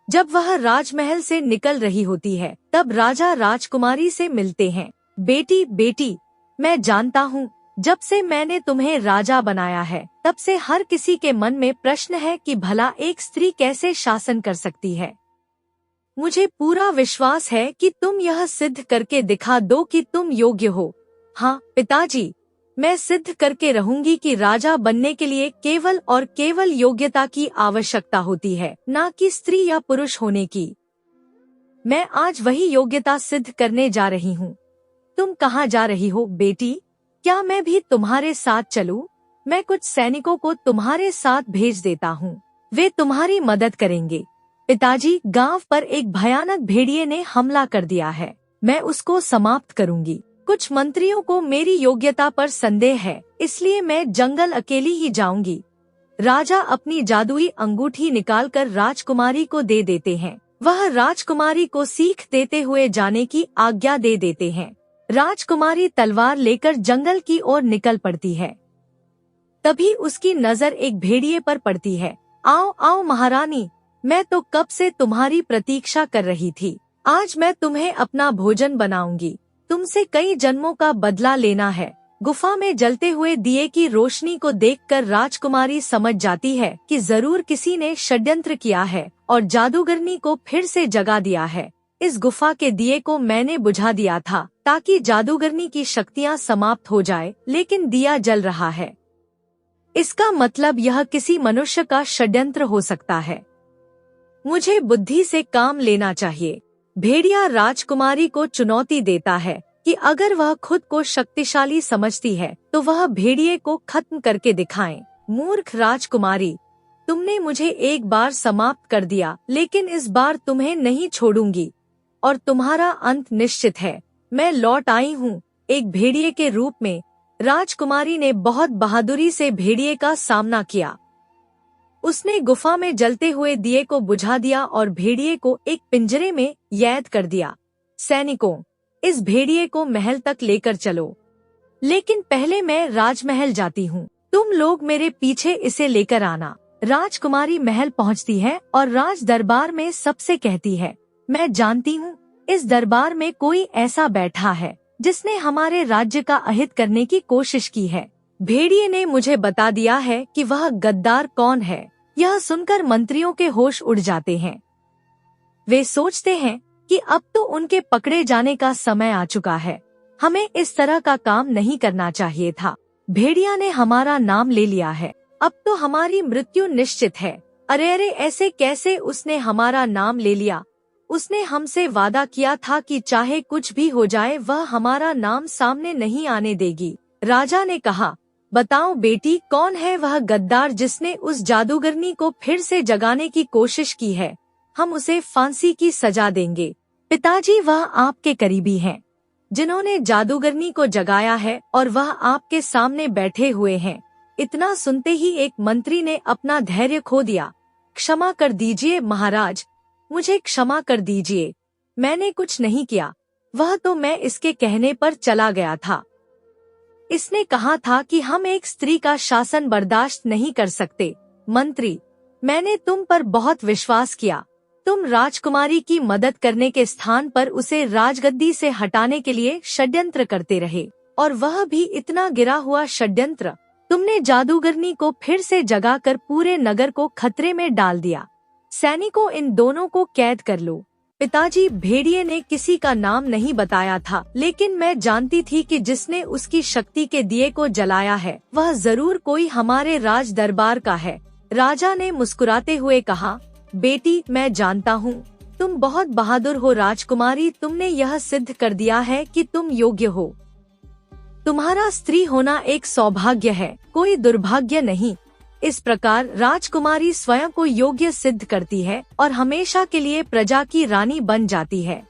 जब वह राजमहल से निकल रही होती है तब राजा राजकुमारी से मिलते हैं। बेटी, मैं जानता हूँ, जब से मैंने तुम्हें राजा बनाया है तब से हर किसी के मन में प्रश्न है कि भला एक स्त्री कैसे शासन कर सकती है। मुझे पूरा विश्वास है कि तुम यह सिद्ध करके दिखा दो कि तुम योग्य हो। हाँ पिताजी, मैं सिद्ध करके रहूंगी कि राजा बनने के लिए केवल और केवल योग्यता की आवश्यकता होती है, ना कि स्त्री या पुरुष होने की। मैं आज वही योग्यता सिद्ध करने जा रही हूँ। तुम कहाँ जा रही हो बेटी? क्या मैं भी तुम्हारे साथ चलूं? मैं कुछ सैनिकों को तुम्हारे साथ भेज देता हूँ, वे तुम्हारी मदद करेंगे। पिताजी, गांव पर एक भयानक भेड़िए ने हमला कर दिया है, मैं उसको समाप्त करूंगी। कुछ मंत्रियों को मेरी योग्यता पर संदेह है, इसलिए मैं जंगल अकेली ही जाऊंगी। राजा अपनी जादुई अंगूठी निकालकर राजकुमारी को दे देते हैं। वह राजकुमारी को सीख देते हुए जाने की आज्ञा दे देते हैं। राजकुमारी तलवार लेकर जंगल की ओर निकल पड़ती है। तभी उसकी नजर एक भेड़िए पर पड़ती है। आओ महारानी, मैं तो कब से तुम्हारी प्रतीक्षा कर रही थी। आज मैं तुम्हें अपना भोजन बनाऊंगी। तुमसे कई जन्मों का बदला लेना है। गुफा में जलते हुए दिए की रोशनी को देखकर राजकुमारी समझ जाती है कि जरूर किसी ने षड्यंत्र किया है और जादूगरनी को फिर से जगा दिया है। इस गुफा के दिए को मैंने बुझा दिया था ताकि जादूगरनी की शक्तियाँ समाप्त हो जाए, लेकिन दिया जल रहा है। इसका मतलब यह किसी मनुष्य का षड्यंत्र हो सकता है। मुझे बुद्धि से काम लेना चाहिए। भेड़िया राजकुमारी को चुनौती देता है कि अगर वह खुद को शक्तिशाली समझती है तो वह भेड़िए को खत्म करके दिखाए। मूर्ख राजकुमारी, तुमने मुझे एक बार समाप्त कर दिया, लेकिन इस बार तुम्हें नहीं छोड़ूंगी और तुम्हारा अंत निश्चित है। मैं लौट आई हूँ एक भेड़िए के रूप में। राजकुमारी ने बहुत बहादुरी से भेड़िए का सामना किया। उसने गुफा में जलते हुए दिए को बुझा दिया और भेड़िए को एक पिंजरे में कैद कर दिया। सैनिकों, इस भेड़िए को महल तक लेकर चलो, लेकिन पहले मैं राजमहल जाती हूँ। तुम लोग मेरे पीछे इसे लेकर आना। राजकुमारी महल पहुँचती है और राज दरबार में सबसे कहती है, मैं जानती हूँ इस दरबार में कोई ऐसा बैठा है जिसने हमारे राज्य का अहित करने की कोशिश की है। भेड़िए ने मुझे बता दिया है कि वह गद्दार कौन है। यह सुनकर मंत्रियों के होश उड़ जाते हैं। वे सोचते हैं कि अब तो उनके पकड़े जाने का समय आ चुका है। हमें इस तरह का काम नहीं करना चाहिए था। भेड़िया ने हमारा नाम ले लिया है, अब तो हमारी मृत्यु निश्चित है। अरे अरे, ऐसे कैसे उसने हमारा नाम ले लिया? उसने हमसे वादा किया था कि चाहे कुछ भी हो जाए वह हमारा नाम सामने नहीं आने देगी। राजा ने कहा, बताओ बेटी, कौन है वह गद्दार जिसने उस जादूगरनी को फिर से जगाने की कोशिश की है? हम उसे फांसी की सजा देंगे। पिताजी, वह आपके करीबी हैं, जिन्होंने जादूगरनी को जगाया है और वह आपके सामने बैठे हुए हैं। इतना सुनते ही एक मंत्री ने अपना धैर्य खो दिया। क्षमा कर दीजिए महाराज, मुझे क्षमा कर दीजिए, मैंने कुछ नहीं किया। वह तो मैं इसके कहने पर चला गया था। इसने कहा था कि हम एक स्त्री का शासन बर्दाश्त नहीं कर सकते। मंत्री, मैंने तुम पर बहुत विश्वास किया। तुम राजकुमारी की मदद करने के स्थान पर उसे राजगद्दी से हटाने के लिए षड्यंत्र करते रहे, और वह भी इतना गिरा हुआ षड्यंत्र। तुमने जादूगरनी को फिर से जगाकर पूरे नगर को खतरे में डाल दिया। सैनिकों, इन दोनों को कैद कर लो। पिताजी, भेड़िए ने किसी का नाम नहीं बताया था, लेकिन मैं जानती थी कि जिसने उसकी शक्ति के दिए को जलाया है वह जरूर कोई हमारे राज दरबार का है। राजा ने मुस्कुराते हुए कहा, बेटी, मैं जानता हूँ तुम बहुत बहादुर हो राजकुमारी। तुमने यह सिद्ध कर दिया है कि तुम योग्य हो। तुम्हारा स्त्री होना एक सौभाग्य है, कोई दुर्भाग्य नहीं। इस प्रकार राजकुमारी स्वयं को योग्य सिद्ध करती है और हमेशा के लिए प्रजा की रानी बन जाती है।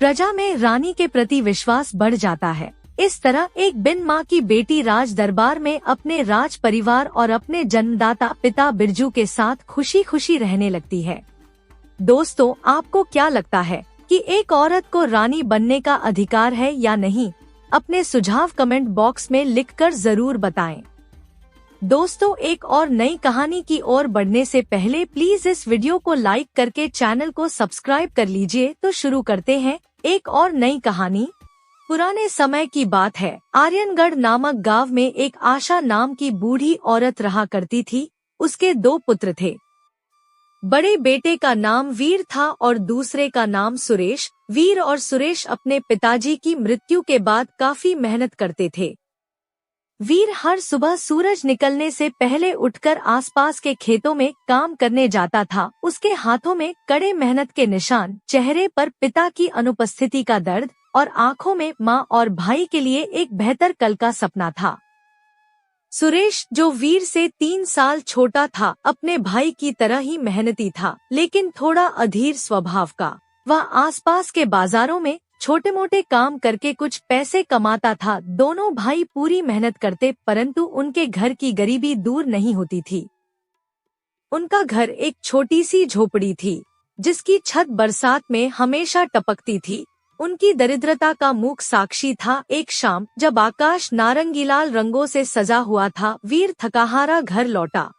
प्रजा में रानी के प्रति विश्वास बढ़ जाता है। इस तरह एक बिन माँ की बेटी राज दरबार में अपने राज परिवार और अपने जन्मदाता पिता बिरजू के साथ खुशी खुशी रहने लगती है। दोस्तों, आपको क्या लगता है कि एक औरत को रानी बनने का अधिकार है या नहीं? अपने सुझाव कमेंट बॉक्स में लिखकर जरूर बताएं। दोस्तों, एक और नई कहानी की ओर बढ़ने से पहले प्लीज इस वीडियो को लाइक करके चैनल को सब्सक्राइब कर लीजिए। तो शुरू करते हैं एक और नई कहानी। पुराने समय की बात है। आर्यनगढ़ नामक गांव में एक आशा नाम की बूढ़ी औरत रहा करती थी। उसके 2 पुत्र थे। बड़े बेटे का नाम वीर था और दूसरे का नाम सुरेश। वीर और सुरेश अपने पिताजी की मृत्यु के बाद काफी मेहनत करते थे। वीर हर सुबह सूरज निकलने से पहले उठकर आसपास के खेतों में काम करने जाता था। उसके हाथों में कड़े मेहनत के निशान, चेहरे पर पिता की अनुपस्थिति का दर्द और आंखों में माँ और भाई के लिए एक बेहतर कल का सपना था। सुरेश, जो वीर से 3 साल छोटा था, अपने भाई की तरह ही मेहनती था, लेकिन थोड़ा अधीर स्वभाव का। वह आसपास के बाजारों में छोटे मोटे काम करके कुछ पैसे कमाता था। दोनों भाई पूरी मेहनत करते, परंतु उनके घर की गरीबी दूर नहीं होती थी। उनका घर एक छोटी सी झोपड़ी थी, जिसकी छत बरसात में हमेशा टपकती थी। उनकी दरिद्रता का मूक साक्षी था। एक शाम जब आकाश नारंगीलाल रंगों से सजा हुआ था, वीर थकाहारा घर लौटा।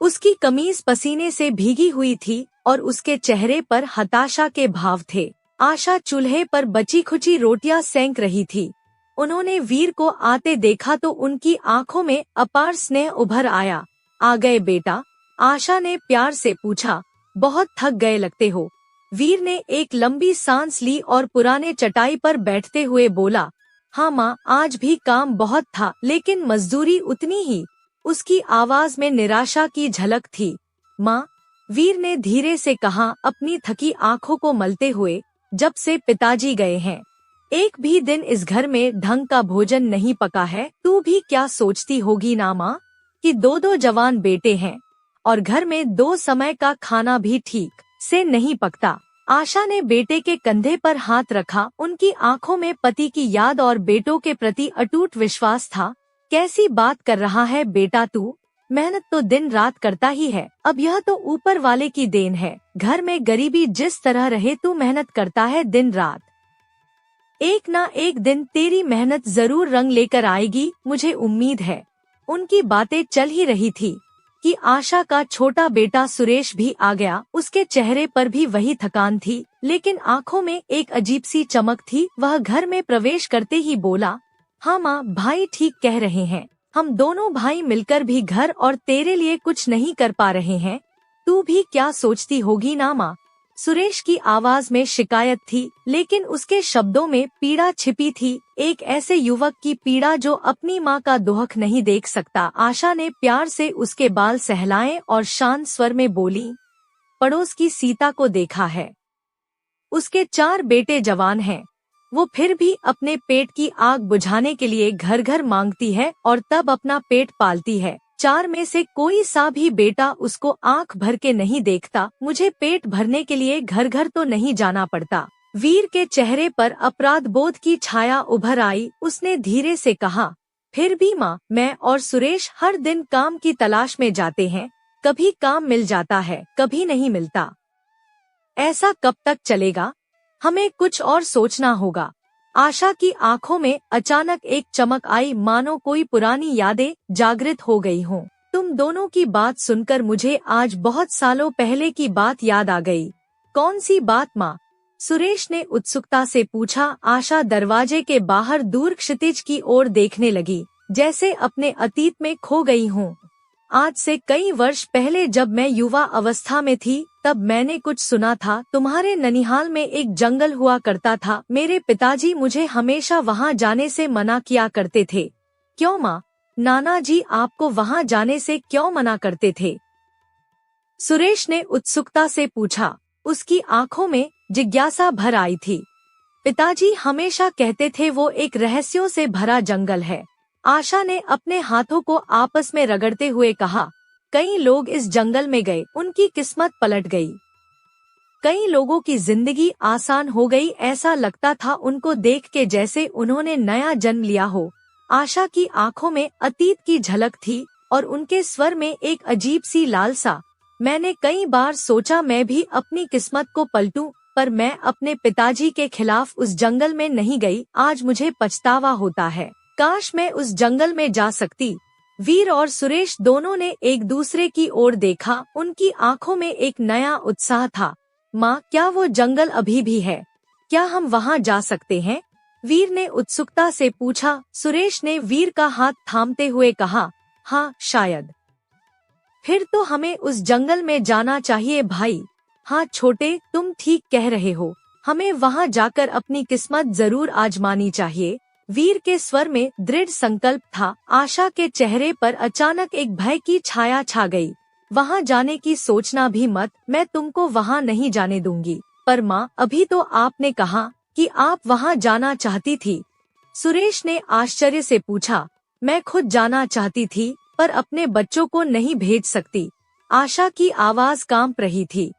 उसकी कमीज पसीने से भीगी हुई थी और उसके चेहरे पर हताशा के भाव थे। आशा चूल्हे पर बची खुची रोटियां सेंक रही थी। उन्होंने वीर को आते देखा तो उनकी आंखों में अपार स्नेह उभर आया। आ गए बेटा? आशा ने प्यार से पूछा। बहुत थक गए लगते हो। वीर ने एक लंबी सांस ली और पुराने चटाई पर बैठते हुए बोला, हाँ माँ, आज भी काम बहुत था, लेकिन मजदूरी उतनी ही। उसकी आवाज में निराशा की झलक थी। माँ, वीर ने धीरे से कहा, अपनी थकी आंखों को मलते हुए, जब से पिताजी गए हैं, एक भी दिन इस घर में ढंग का भोजन नहीं पका है। तू भी क्या सोचती होगी ना माँ, कि 2 जवान बेटे हैं और घर में 2 समय का खाना भी ठीक से नहीं पकता। आशा ने बेटे के कंधे पर हाथ रखा। उनकी आंखों में पति की याद और बेटों के प्रति अटूट विश्वास था। कैसी बात कर रहा है बेटा तू? मेहनत तो दिन रात करता ही है, अब यह तो ऊपर वाले की देन है। घर में गरीबी जिस तरह रहे, तू मेहनत करता है दिन रात। एक ना एक दिन तेरी मेहनत जरूर रंग लेकर आएगी, मुझे उम्मीद है। उनकी बातें चल ही रही थी कि आशा का छोटा बेटा सुरेश भी आ गया। उसके चेहरे पर भी वही थकान थी, लेकिन आंखों में एक अजीब सी चमक थी। वह घर में प्रवेश करते ही बोला, हाँ माँ, भाई ठीक कह रहे हैं। हम दोनों भाई मिलकर भी घर और तेरे लिए कुछ नहीं कर पा रहे हैं। तू भी क्या सोचती होगी ना माँ। सुरेश की आवाज में शिकायत थी, लेकिन उसके शब्दों में पीड़ा छिपी थी, एक ऐसे युवक की पीड़ा जो अपनी माँ का दुख नहीं देख सकता। आशा ने प्यार से उसके बाल सहलाए और शांत स्वर में बोली, पड़ोस की सीता को देखा है, उसके 4 बेटे जवान हैं। वो फिर भी अपने पेट की आग बुझाने के लिए घर घर मांगती है और तब अपना पेट पालती है। 4 में से कोई सा भी बेटा उसको आंख भर के नहीं देखता। मुझे पेट भरने के लिए घर घर तो नहीं जाना पड़ता। वीर के चेहरे पर अपराध बोध की छाया उभर आई। उसने धीरे से कहा, फिर भी माँ, मैं और सुरेश हर दिन काम की तलाश में जाते हैं। कभी काम मिल जाता है, कभी नहीं मिलता। ऐसा कब तक चलेगा? हमें कुछ और सोचना होगा। आशा की आंखों में अचानक एक चमक आई, मानो कोई पुरानी यादें जागृत हो गई हों। तुम दोनों की बात सुनकर मुझे आज बहुत सालों पहले की बात याद आ गई। कौन सी बात माँ? सुरेश ने उत्सुकता से पूछा। आशा दरवाजे के बाहर दूर क्षितिज की ओर देखने लगी, जैसे अपने अतीत में खो गई हूँ। आज से कई वर्ष पहले जब मैं युवा अवस्था में थी, तब मैंने कुछ सुना था। तुम्हारे ननिहाल में एक जंगल हुआ करता था। मेरे पिताजी मुझे हमेशा वहां जाने से मना किया करते थे। क्यों माँ? नाना जी आपको वहां जाने से क्यों मना करते थे? सुरेश ने उत्सुकता से पूछा। उसकी आंखों में जिज्ञासा भर आई थी। पिताजी हमेशा कहते थे वो एक रहस्यों से भरा जंगल है। आशा ने अपने हाथों को आपस में रगड़ते हुए कहा, कई लोग इस जंगल में गए, उनकी किस्मत पलट गई। कई लोगों की जिंदगी आसान हो गई। ऐसा लगता था उनको देख के जैसे उन्होंने नया जन्म लिया हो। आशा की आंखों में अतीत की झलक थी और उनके स्वर में एक अजीब सी लालसा। मैंने कई बार सोचा मैं भी अपनी किस्मत को पलटूं, पर मैं अपने पिताजी के खिलाफ उस जंगल में नहीं गई। आज मुझे पछतावा होता है। काश मैं उस जंगल में जा सकती। वीर और सुरेश दोनों ने एक दूसरे की ओर देखा। उनकी आंखों में एक नया उत्साह था। माँ, क्या वो जंगल अभी भी है? क्या हम वहाँ जा सकते हैं? वीर ने उत्सुकता से पूछा। सुरेश ने वीर का हाथ थामते हुए कहा, हाँ शायद। फिर तो हमें उस जंगल में जाना चाहिए भाई। हाँ छोटे, तुम ठीक कह रहे हो। हमें वहाँ जाकर अपनी किस्मत जरूर आजमानी चाहिए। वीर के स्वर में दृढ़ संकल्प था। आशा के चेहरे पर अचानक एक भय की छाया छा गई। वहाँ जाने की सोचना भी मत, मैं तुमको वहाँ नहीं जाने दूंगी। पर माँ, अभी तो आपने कहा कि आप वहाँ जाना चाहती थी। सुरेश ने आश्चर्य से पूछा। मैं खुद जाना चाहती थी, पर अपने बच्चों को नहीं भेज सकती। आशा की आवाज कांप रही थी।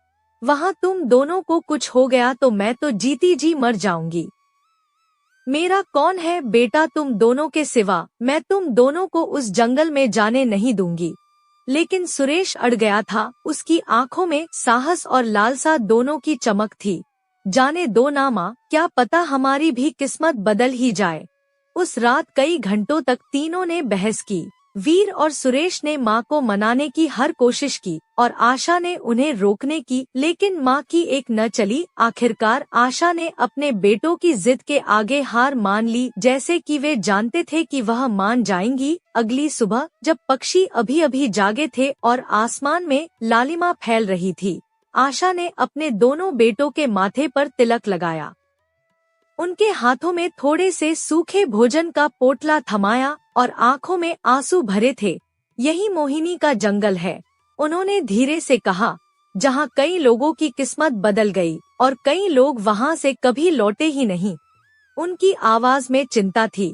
वहाँ तुम दोनों को कुछ हो गया तो मैं तो जीती जी मर जाऊंगी। मेरा कौन है बेटा तुम दोनों के सिवा? मैं तुम दोनों को उस जंगल में जाने नहीं दूंगी। लेकिन सुरेश अड़ गया था। उसकी आंखों में साहस और लालसा दोनों की चमक थी। जाने दो ना माँ, क्या पता हमारी भी किस्मत बदल ही जाए। उस रात कई घंटों तक तीनों ने बहस की। वीर और सुरेश ने माँ को मनाने की हर कोशिश की और आशा ने उन्हें रोकने की, लेकिन माँ की एक न चली। आखिरकार आशा ने अपने बेटों की जिद के आगे हार मान ली, जैसे कि वे जानते थे कि वह मान जाएंगी। अगली सुबह जब पक्षी अभी अभी जागे थे और आसमान में लालिमा फैल रही थी, आशा ने अपने दोनों बेटों के माथे पर तिलक लगाया। उनके हाथों में थोड़े से सूखे भोजन का पोटला थमाया और आंखों में आंसू भरे थे। यही मोहिनी का जंगल है, उन्होंने धीरे से कहा, जहाँ कई लोगों की किस्मत बदल गई और कई लोग वहाँ से कभी लौटे ही नहीं। उनकी आवाज में चिंता थी।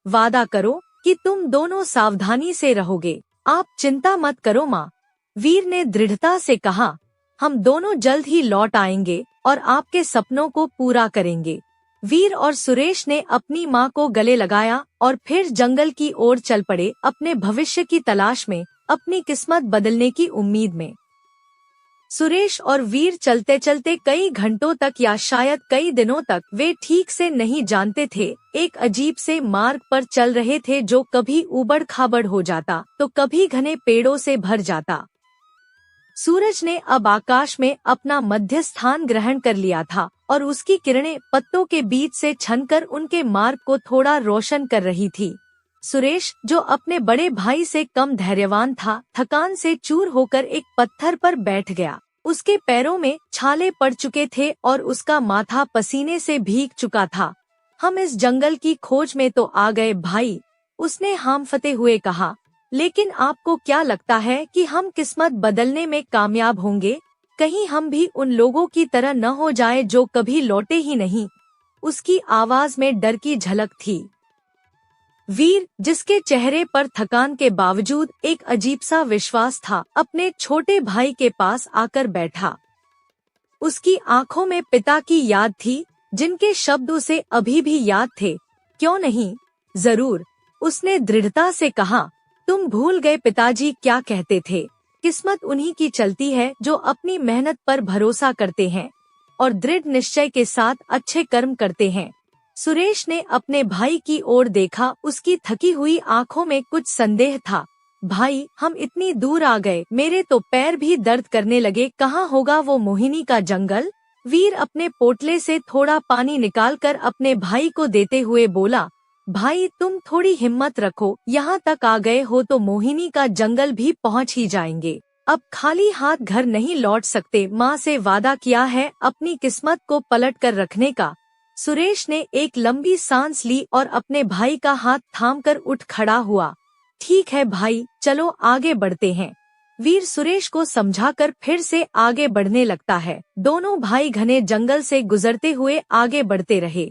वादा करो कि तुम दोनों सावधानी से रहोगे। आप चिंता मत करो माँ, वीर ने दृढ़ता से कहा। हम दोनों जल्द ही लौट आएंगे और आपके सपनों को पूरा करेंगे। वीर और सुरेश ने अपनी माँ को गले लगाया और फिर जंगल की ओर चल पड़े, अपने भविष्य की तलाश में, अपनी किस्मत बदलने की उम्मीद में। सुरेश और वीर चलते चलते कई घंटों तक या शायद कई दिनों तक वे ठीक से नहीं जानते थे, एक अजीब से मार्ग पर चल रहे थे जो कभी ऊबड़ खाबड़ हो जाता तो कभी घने पेड़ों से भर जाता। सूरज ने अब आकाश में अपना मध्य स्थान ग्रहण कर लिया था और उसकी किरणें पत्तों के बीच से छनकर उनके मार्ग को थोड़ा रोशन कर रही थी। सुरेश, जो अपने बड़े भाई से कम धैर्यवान था, थकान से चूर होकर एक पत्थर पर बैठ गया। उसके पैरों में छाले पड़ चुके थे और उसका माथा पसीने से भीग चुका था। हम इस जंगल की खोज में तो आ गए भाई, उसने हांफते हुए कहा, लेकिन आपको क्या लगता है कि हम किस्मत बदलने में कामयाब होंगे? कहीं हम भी उन लोगों की तरह न हो जाए जो कभी लौटे ही नहीं। उसकी आवाज में डर की झलक थी। वीर, जिसके चेहरे पर थकान के बावजूद एक अजीब सा विश्वास था, अपने छोटे भाई के पास आकर बैठा। उसकी आंखों में पिता की याद थी, जिनके शब्द उसे अभी भी याद थे। क्यों नहीं, जरूर, उसने दृढ़ता से कहा। तुम भूल गए पिताजी क्या कहते थे, किस्मत उन्हीं की चलती है जो अपनी मेहनत पर भरोसा करते हैं और दृढ़ निश्चय के साथ अच्छे कर्म करते हैं। सुरेश ने अपने भाई की ओर देखा, उसकी थकी हुई आंखों में कुछ संदेह था। भाई, हम इतनी दूर आ गए, मेरे तो पैर भी दर्द करने लगे, कहाँ होगा वो मोहिनी का जंगल? वीर अपने पोटले से थोड़ा पानी निकालकर अपने भाई को देते हुए बोला, भाई तुम थोड़ी हिम्मत रखो, यहाँ तक आ गए हो तो मोहिनी का जंगल भी पहुँच ही जाएंगे। अब खाली हाथ घर नहीं लौट सकते, माँ से वादा किया है अपनी किस्मत को पलट कर रखने का। सुरेश ने एक लंबी सांस ली और अपने भाई का हाथ थामकर उठ खड़ा हुआ। ठीक है भाई, चलो आगे बढ़ते हैं। वीर सुरेश को समझाकर फिर से आगे बढ़ने लगता है। दोनों भाई घने जंगल से गुजरते हुए आगे बढ़ते रहे।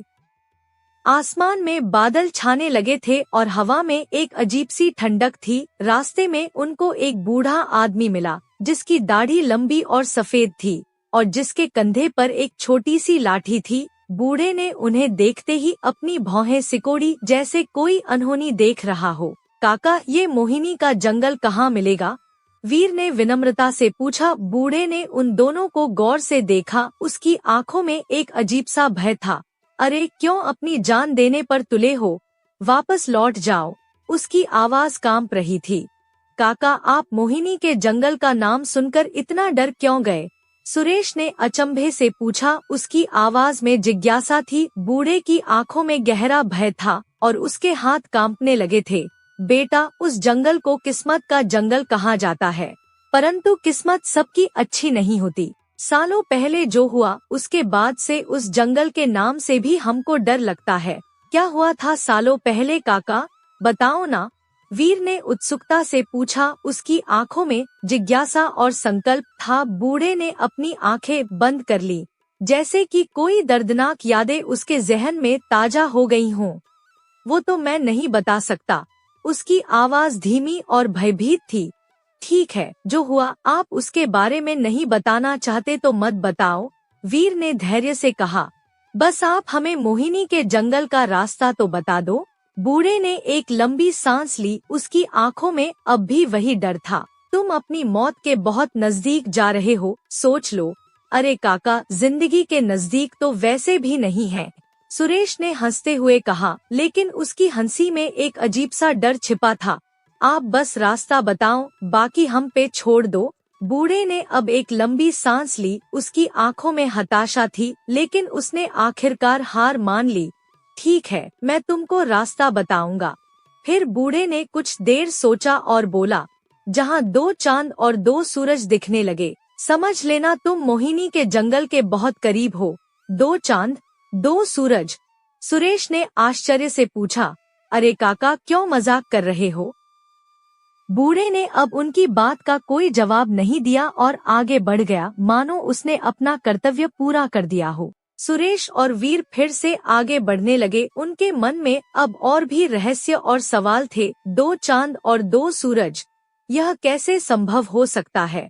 आसमान में बादल छाने लगे थे और हवा में एक अजीब सी ठंडक थी। रास्ते में उनको एक बूढ़ा आदमी मिला, जिसकी दाढ़ी लंबी और सफेद थी और जिसके कंधे पर एक छोटी सी लाठी थी। बूढ़े ने उन्हें देखते ही अपनी भौहें सिकोड़ी, जैसे कोई अनहोनी देख रहा हो। काका, ये मोहिनी का जंगल कहाँ मिलेगा? वीर ने विनम्रता से पूछा। बूढ़े ने उन दोनों को गौर से देखा, उसकी आंखों में एक अजीब सा भय था। अरे क्यों अपनी जान देने पर तुले हो, वापस लौट जाओ, उसकी आवाज कांप रही थी। काका, आप मोहिनी के जंगल का नाम सुनकर इतना डर क्यों गए? सुरेश ने अचंभे से पूछा। उसकी आवाज में जिज्ञासा थी। बूढ़े की आंखों में गहरा भय था और उसके हाथ कांपने लगे थे। बेटा, उस जंगल को किस्मत का जंगल कहा जाता है, परंतु किस्मत सबकी अच्छी नहीं होती। सालों पहले जो हुआ, उसके बाद से उस जंगल के नाम से भी हमको डर लगता है। क्या हुआ था सालों पहले काका, बताओ ना? वीर ने उत्सुकता से पूछा। उसकी आंखों में जिज्ञासा और संकल्प था। बूढ़े ने अपनी आंखें बंद कर ली, जैसे कि कोई दर्दनाक यादें उसके जहन में ताजा हो गई हों। वो तो मैं नहीं बता सकता, उसकी आवाज धीमी और भयभीत थी। ठीक है, जो हुआ आप उसके बारे में नहीं बताना चाहते तो मत बताओ, वीर ने धैर्य से कहा। बस आप हमें मोहिनी के जंगल का रास्ता तो बता दो। बूढ़े ने एक लंबी सांस ली। उसकी आंखों में अब भी वही डर था। तुम अपनी मौत के बहुत नजदीक जा रहे हो, सोच लो। अरे काका, जिंदगी के नजदीक तो वैसे भी नहीं है, सुरेश ने हंसते हुए कहा, लेकिन उसकी हंसी में एक अजीब सा डर छिपा था। आप बस रास्ता बताओ, बाकी हम पे छोड़ दो। बूढ़े ने अब एक लंबी सांस ली। उसकी आंखों में हताशा थी, लेकिन उसने आखिरकार हार मान ली। ठीक है, मैं तुमको रास्ता बताऊंगा। फिर बूढ़े ने कुछ देर सोचा और बोला, जहाँ 2 चांद और 2 सूरज दिखने लगे, समझ लेना तुम मोहिनी के जंगल के बहुत करीब हो। 2 चांद, 2 सूरज? सुरेश ने आश्चर्य से पूछा। अरे काका, क्यों मजाक कर रहे हो? बूढ़े ने अब उनकी बात का कोई जवाब नहीं दिया और आगे बढ़ गया, मानो उसने अपना कर्तव्य पूरा कर दिया हो। सुरेश और वीर फिर से आगे बढ़ने लगे। उनके मन में अब और भी रहस्य और सवाल थे। 2 चांद और 2 सूरज, यह कैसे संभव हो सकता है?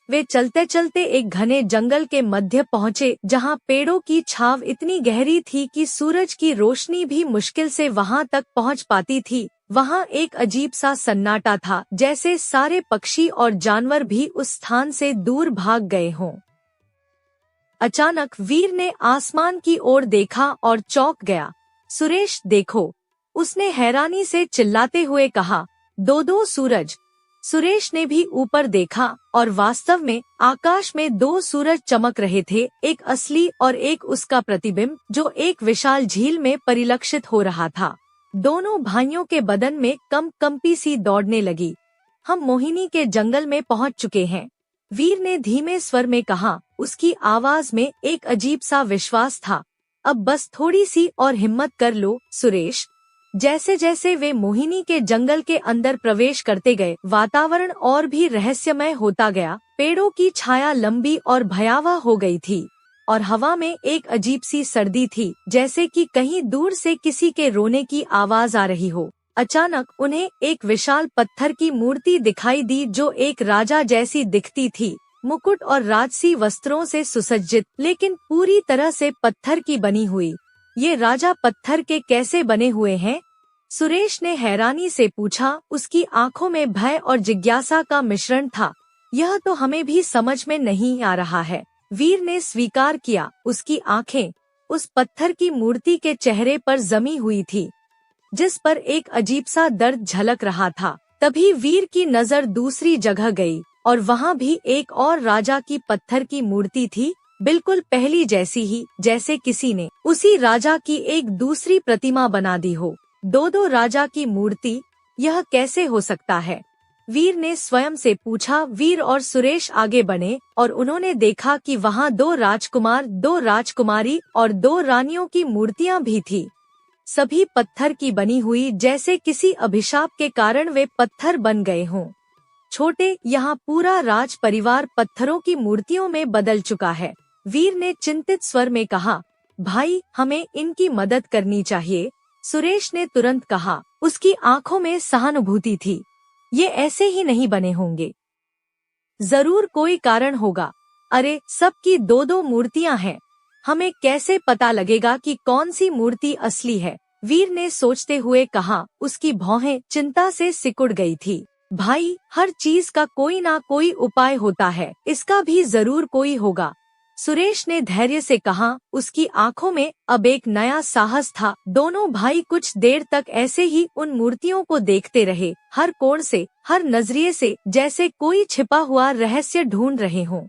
वे चलते चलते एक घने जंगल के मध्य पहुँचे, जहाँ पेड़ों की छाव इतनी गहरी थी कि सूरज की रोशनी भी मुश्किल से वहाँ तक पहुँच पाती थी। वहाँ एक अजीब सा सन्नाटा था, जैसे सारे पक्षी और जानवर भी उस स्थान से दूर भाग गए हों। अचानक वीर ने आसमान की ओर देखा और चौंक गया। सुरेश, देखो, उसने हैरानी से चिल्लाते हुए कहा। दो सूरज। सुरेश ने भी ऊपर देखा और वास्तव में आकाश में दो सूरज चमक रहे थे, एक असली और एक उसका प्रतिबिंब, जो एक विशाल झील में परिलक्षित हो रहा था। दोनों भाइयों के बदन में कंपी सी दौड़ने लगी। हम मोहिनी के जंगल में पहुंच चुके हैं, वीर ने धीमे स्वर में कहा। उसकी आवाज में एक अजीब सा विश्वास था। अब बस थोड़ी सी और हिम्मत कर लो, सुरेश। जैसे जैसे वे मोहिनी के जंगल के अंदर प्रवेश करते गए, वातावरण और भी रहस्यमय होता गया। पेड़ों की छाया लंबी और भयावह हो गई थी और हवा में एक अजीब सी सर्दी थी, जैसे कि कहीं दूर से किसी के रोने की आवाज आ रही हो। अचानक उन्हें एक विशाल पत्थर की मूर्ति दिखाई दी, जो एक राजा जैसी दिखती थी, मुकुट और राजसी वस्त्रों से सुसज्जित, लेकिन पूरी तरह से पत्थर की बनी हुई। ये राजा पत्थर के कैसे बने हुए हैं? सुरेश ने हैरानी से पूछा। उसकी आंखों में भय और जिज्ञासा का मिश्रण था। यह तो हमें भी समझ में नहीं आ रहा है, वीर ने स्वीकार किया। उसकी आंखें उस पत्थर की मूर्ति के चेहरे पर जमी हुई थी, जिस पर एक अजीब सा दर्द झलक रहा था। तभी वीर की नजर दूसरी जगह गई और वहाँ भी एक और राजा की पत्थर की मूर्ति थी, बिल्कुल पहली जैसी ही, जैसे किसी ने उसी राजा की एक दूसरी प्रतिमा बना दी हो। दो राजा की मूर्ति, यह कैसे हो सकता है? वीर ने स्वयं से पूछा। वीर और सुरेश आगे बढ़े और उन्होंने देखा कि वहाँ दो राजकुमार, दो राजकुमारी और दो रानियों की मूर्तियाँ भी थी, सभी पत्थर की बनी हुई, जैसे किसी अभिशाप के कारण वे पत्थर बन गए हों। छोटे, यहाँ पूरा राज परिवार पत्थरों की मूर्तियों में बदल चुका है, वीर ने चिंतित स्वर में कहा। भाई, हमें इनकी मदद करनी चाहिए, सुरेश ने तुरंत कहा। उसकी आंखों में सहानुभूति थी। ये ऐसे ही नहीं बने होंगे, जरूर कोई कारण होगा। अरे, सबकी दो दो मूर्तियां हैं, हमें कैसे पता लगेगा कि कौन सी मूर्ति असली है? वीर ने सोचते हुए कहा। उसकी भौहें चिंता से सिकुड़ गई थी। भाई, हर चीज का कोई ना कोई उपाय होता है, इसका भी जरूर कोई होगा, सुरेश ने धैर्य से कहा। उसकी आंखों में अब एक नया साहस था। दोनों भाई कुछ देर तक ऐसे ही उन मूर्तियों को देखते रहे, हर कोण से, हर नजरिए से, जैसे कोई छिपा हुआ रहस्य ढूंढ रहे हों।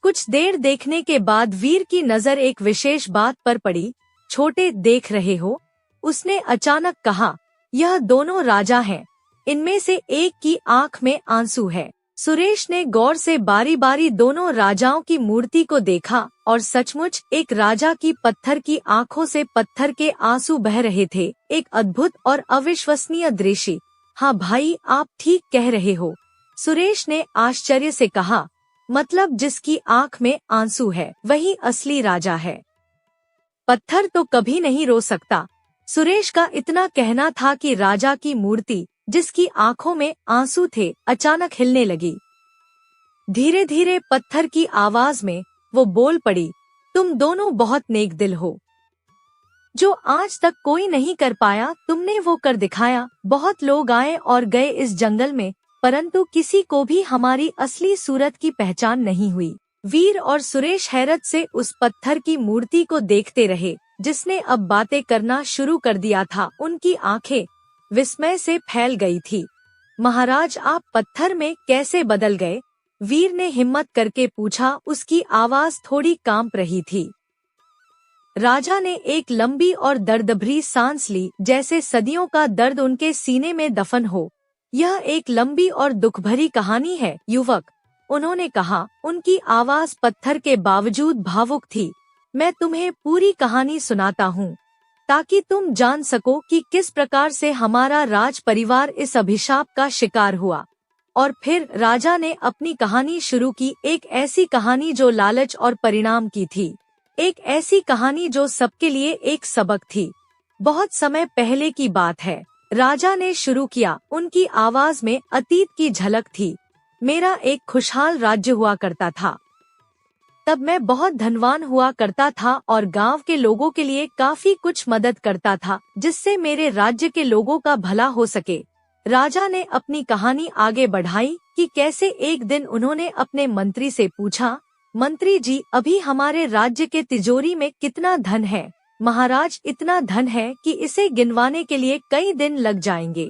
कुछ देर देखने के बाद वीर की नजर एक विशेष बात पर पड़ी। छोटे, देख रहे हो? उसने अचानक कहा। यह दोनों राजा हैं, इनमें से एक की आंख में आंसू है। सुरेश ने गौर से बारी बारी दोनों राजाओं की मूर्ति को देखा और सचमुच एक राजा की पत्थर की आंखों से पत्थर के आंसू बह रहे थे। एक अद्भुत और अविश्वसनीय दृश्य। हाँ भाई, आप ठीक कह रहे हो, सुरेश ने आश्चर्य से कहा। मतलब जिसकी आंख में आंसू है, वही असली राजा है। पत्थर तो कभी नहीं रो सकता। सुरेश का इतना कहना था कि राजा की मूर्ति, जिसकी आंखों में आंसू थे, अचानक हिलने लगी। धीरे धीरे पत्थर की आवाज में वो बोल पड़ी। तुम दोनों बहुत नेक दिल हो, जो आज तक कोई नहीं कर पाया, तुमने वो कर दिखाया। बहुत लोग आए और गए इस जंगल में, परंतु किसी को भी हमारी असली सूरत की पहचान नहीं हुई। वीर और सुरेश हैरत से उस पत्थर की मूर्ति को देखते रहे, जिसने अब बातें करना शुरू कर दिया था। उनकी आंखें विस्मय से फैल गई थी। महाराज, आप पत्थर में कैसे बदल गए? वीर ने हिम्मत करके पूछा। उसकी आवाज थोड़ी कांप रही थी। राजा ने एक लंबी और दर्दभरी सांस ली, जैसे सदियों का दर्द उनके सीने में दफन हो। यह एक लंबी और दुखभरी कहानी है, युवक, उन्होंने कहा। उनकी आवाज पत्थर के बावजूद भावुक थी। मैं तुम्हें पूरी कहानी सुनाता हूँ, ताकि तुम जान सको कि किस प्रकार से हमारा राज परिवार इस अभिशाप का शिकार हुआ। और फिर राजा ने अपनी कहानी शुरू की। एक ऐसी कहानी जो लालच और परिणाम की थी, एक ऐसी कहानी जो सबके लिए एक सबक थी। बहुत समय पहले की बात है, राजा ने शुरू किया। उनकी आवाज में अतीत की झलक थी। मेरा एक खुशहाल राज्य हुआ करता था। तब मैं बहुत धनवान हुआ करता था और गांव के लोगों के लिए काफी कुछ मदद करता था, जिससे मेरे राज्य के लोगों का भला हो सके। राजा ने अपनी कहानी आगे बढ़ाई कि कैसे एक दिन उन्होंने अपने मंत्री से पूछा, मंत्री जी, अभी हमारे राज्य के तिजोरी में कितना धन है? महाराज, इतना धन है कि इसे गिनवाने के लिए कई दिन लग जाएंगे।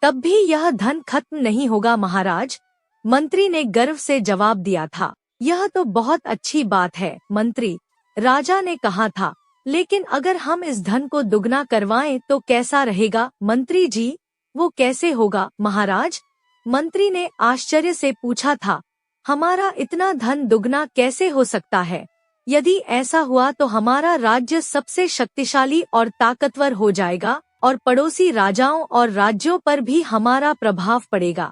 तब भी यह धन खत्म नहीं होगा महाराज, मंत्री ने गर्व से जवाब दिया था। यह तो बहुत अच्छी बात है मंत्री, राजा ने कहा था, लेकिन अगर हम इस धन को दुगना करवाएं तो कैसा रहेगा? मंत्री जी, वो कैसे होगा महाराज? मंत्री ने आश्चर्य से पूछा था। हमारा इतना धन दुगना कैसे हो सकता है? यदि ऐसा हुआ तो हमारा राज्य सबसे शक्तिशाली और ताकतवर हो जाएगा और पड़ोसी राजाओं और राज्यों पर भी हमारा प्रभाव पड़ेगा।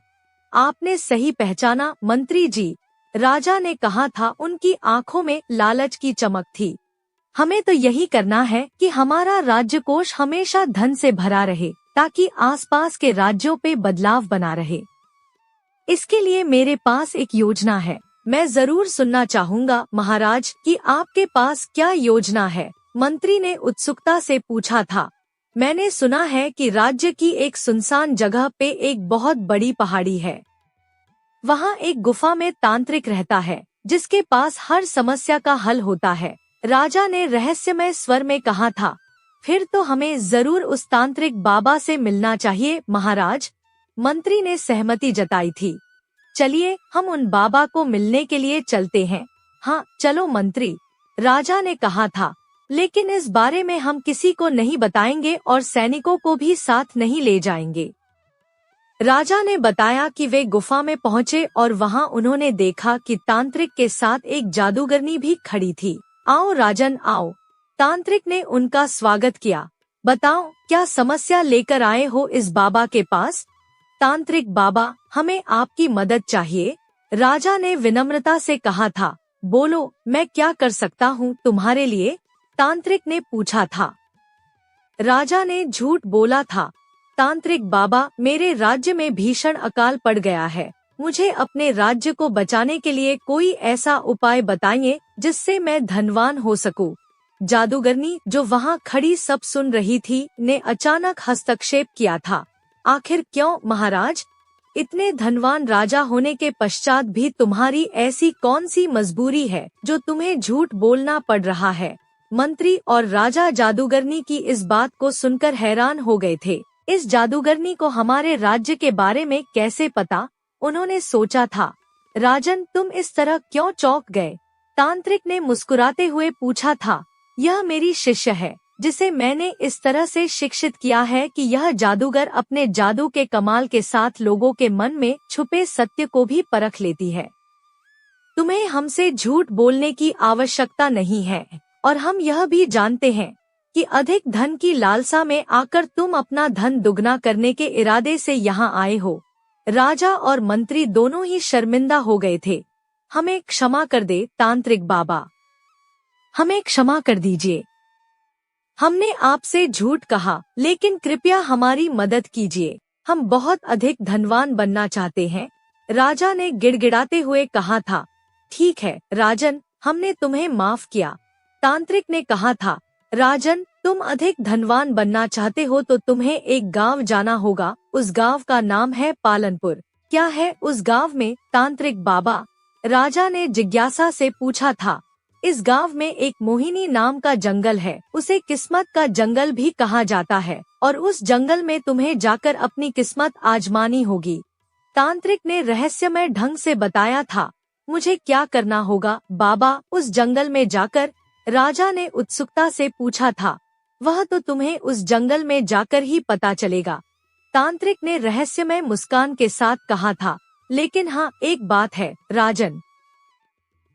आपने सही पहचाना मंत्री जी, राजा ने कहा था। उनकी आंखों में लालच की चमक थी। हमें तो यही करना है कि हमारा राज्य कोष हमेशा धन से भरा रहे, ताकि आसपास के राज्यों पे बदलाव बना रहे। इसके लिए मेरे पास एक योजना है। मैं जरूर सुनना चाहूँगा महाराज कि आपके पास क्या योजना है? मंत्री ने उत्सुकता से पूछा था। मैंने सुना है कि राज्य की एक सुनसान जगह पे एक बहुत बड़ी पहाड़ी है। वहाँ एक गुफा में तांत्रिक रहता है, जिसके पास हर समस्या का हल होता है, राजा ने रहस्यमय स्वर में कहा था। फिर तो हमें जरूर उस तांत्रिक बाबा से मिलना चाहिए महाराज, मंत्री ने सहमति जताई थी। चलिए हम उन बाबा को मिलने के लिए चलते हैं। हाँ चलो मंत्री, राजा ने कहा था, लेकिन इस बारे में हम किसी को नहीं बताएंगे और सैनिकों को भी साथ नहीं ले जाएंगे। राजा ने बताया कि वे गुफा में पहुँचे और वहाँ उन्होंने देखा कि तांत्रिक के साथ एक जादूगरनी भी खड़ी थी। आओ राजन आओ, तांत्रिक ने उनका स्वागत किया। बताओ क्या समस्या लेकर आए हो इस बाबा के पास? तांत्रिक बाबा, हमें आपकी मदद चाहिए, राजा ने विनम्रता से कहा था। बोलो, मैं क्या कर सकता हूँ तुम्हारे लिए? तांत्रिक ने पूछा था। राजा ने झूठ बोला था। तांत्रिक बाबा, मेरे राज्य में भीषण अकाल पड़ गया है। मुझे अपने राज्य को बचाने के लिए कोई ऐसा उपाय बताइए जिससे मैं धनवान हो सकूं। जादूगरनी, जो वहाँ खड़ी सब सुन रही थी, ने अचानक हस्तक्षेप किया था। आखिर क्यों महाराज? इतने धनवान राजा होने के पश्चात भी तुम्हारी ऐसी कौन सी मजबूरी है जो तुम्हें झूठ बोलना पड़ रहा है? मंत्री और राजा जादूगरनी की इस बात को सुनकर हैरान हो गए थे। इस जादूगरनी को हमारे राज्य के बारे में कैसे पता? उन्होंने सोचा था। राजन, तुम इस तरह क्यों चौंक गए? तांत्रिक ने मुस्कुराते हुए पूछा था। यह मेरी शिष्य है, जिसे मैंने इस तरह से शिक्षित किया है कि यह जादूगर अपने जादू के कमाल के साथ लोगों के मन में छुपे सत्य को भी परख लेती है। तुम्हें हमसे झूठ बोलने की आवश्यकता नहीं है, और हम यह भी जानते हैं कि अधिक धन की लालसा में आकर तुम अपना धन दुगना करने के इरादे से यहाँ आए हो। राजा और मंत्री दोनों ही शर्मिंदा हो गए थे। हमें क्षमा कर दे तांत्रिक बाबा, हमें क्षमा कर दीजिए। हमने आपसे झूठ कहा, लेकिन कृपया हमारी मदद कीजिए। हम बहुत अधिक धनवान बनना चाहते हैं, राजा ने गिड़गिड़ाते हुए कहा था। ठीक है राजन, हमने तुम्हें माफ किया, तांत्रिक ने कहा था। राजन, तुम अधिक धनवान बनना चाहते हो तो तुम्हें एक गांव जाना होगा। उस गांव का नाम है पालनपुर। क्या है उस गांव में तांत्रिक बाबा? राजा ने जिज्ञासा से पूछा था। इस गांव में एक मोहिनी नाम का जंगल है, उसे किस्मत का जंगल भी कहा जाता है, और उस जंगल में तुम्हें जाकर अपनी किस्मत आजमानी होगी, तांत्रिक ने रहस्यमय ढंग से बताया था। मुझे क्या करना होगा बाबा उस जंगल में जाकर? राजा ने उत्सुकता से पूछा था। वह तो तुम्हें उस जंगल में जाकर ही पता चलेगा, तांत्रिक ने रहस्यमय मुस्कान के साथ कहा था। लेकिन हाँ, एक बात है राजन,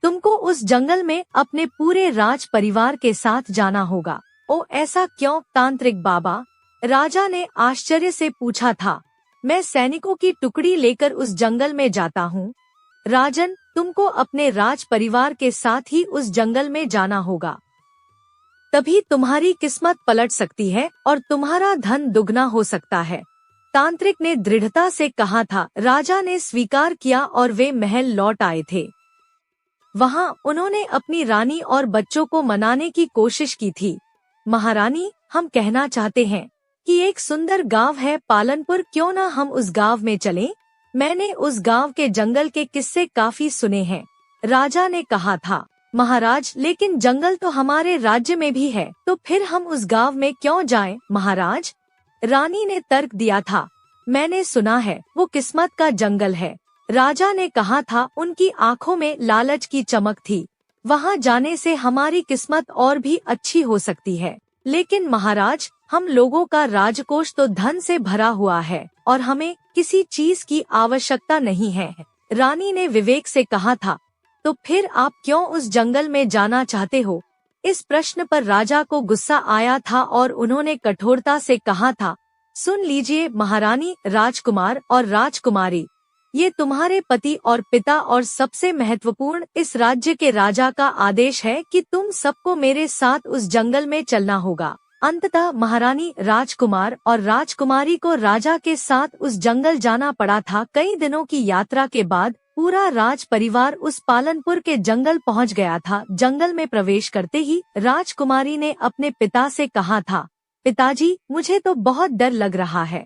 तुमको उस जंगल में अपने पूरे राज परिवार के साथ जाना होगा। ओ ऐसा क्यों तांत्रिक बाबा? राजा ने आश्चर्य से पूछा था। मैं सैनिकों की टुकड़ी लेकर उस जंगल में जाता हूँ। राजन, तुमको अपने राज परिवार के साथ ही उस जंगल में जाना होगा, तभी तुम्हारी किस्मत पलट सकती है और तुम्हारा धन दुगना हो सकता है, तांत्रिक ने दृढ़ता से कहा था। राजा ने स्वीकार किया और वे महल लौट आए थे। वहां उन्होंने अपनी रानी और बच्चों को मनाने की कोशिश की थी। महारानी, हम कहना चाहते हैं कि एक सुंदर गांव है पालनपुर, क्यों ना हम उस गांव में चलें? मैंने उस गांव के जंगल के किस्से काफी सुने हैं। राजा ने कहा था। महाराज, लेकिन जंगल तो हमारे राज्य में भी है, तो फिर हम उस गांव में क्यों जाएं? महाराज, रानी ने तर्क दिया था। मैंने सुना है वो किस्मत का जंगल है। राजा ने कहा था। उनकी आंखों में लालच की चमक थी। वहां जाने से हमारी किस्मत और भी अच्छी हो सकती है। लेकिन महाराज, हम लोगों का राजकोष तो धन से भरा हुआ है और हमें किसी चीज की आवश्यकता नहीं है। रानी ने विवेक से कहा था। तो फिर आप क्यों उस जंगल में जाना चाहते हो? इस प्रश्न पर राजा को गुस्सा आया था और उन्होंने कठोरता से कहा था। सुन लीजिए महारानी, राजकुमार और राजकुमारी, ये तुम्हारे पति और पिता और सबसे महत्वपूर्ण इस राज्य के राजा का आदेश है कि तुम सबको मेरे साथ उस जंगल में चलना होगा। अंततः महारानी, राजकुमार और राजकुमारी को राजा के साथ उस जंगल जाना पड़ा था। कई दिनों की यात्रा के बाद पूरा राज परिवार उस पालनपुर के जंगल पहुंच गया था। जंगल में प्रवेश करते ही राजकुमारी ने अपने पिता से कहा था। पिताजी, मुझे तो बहुत डर लग रहा है।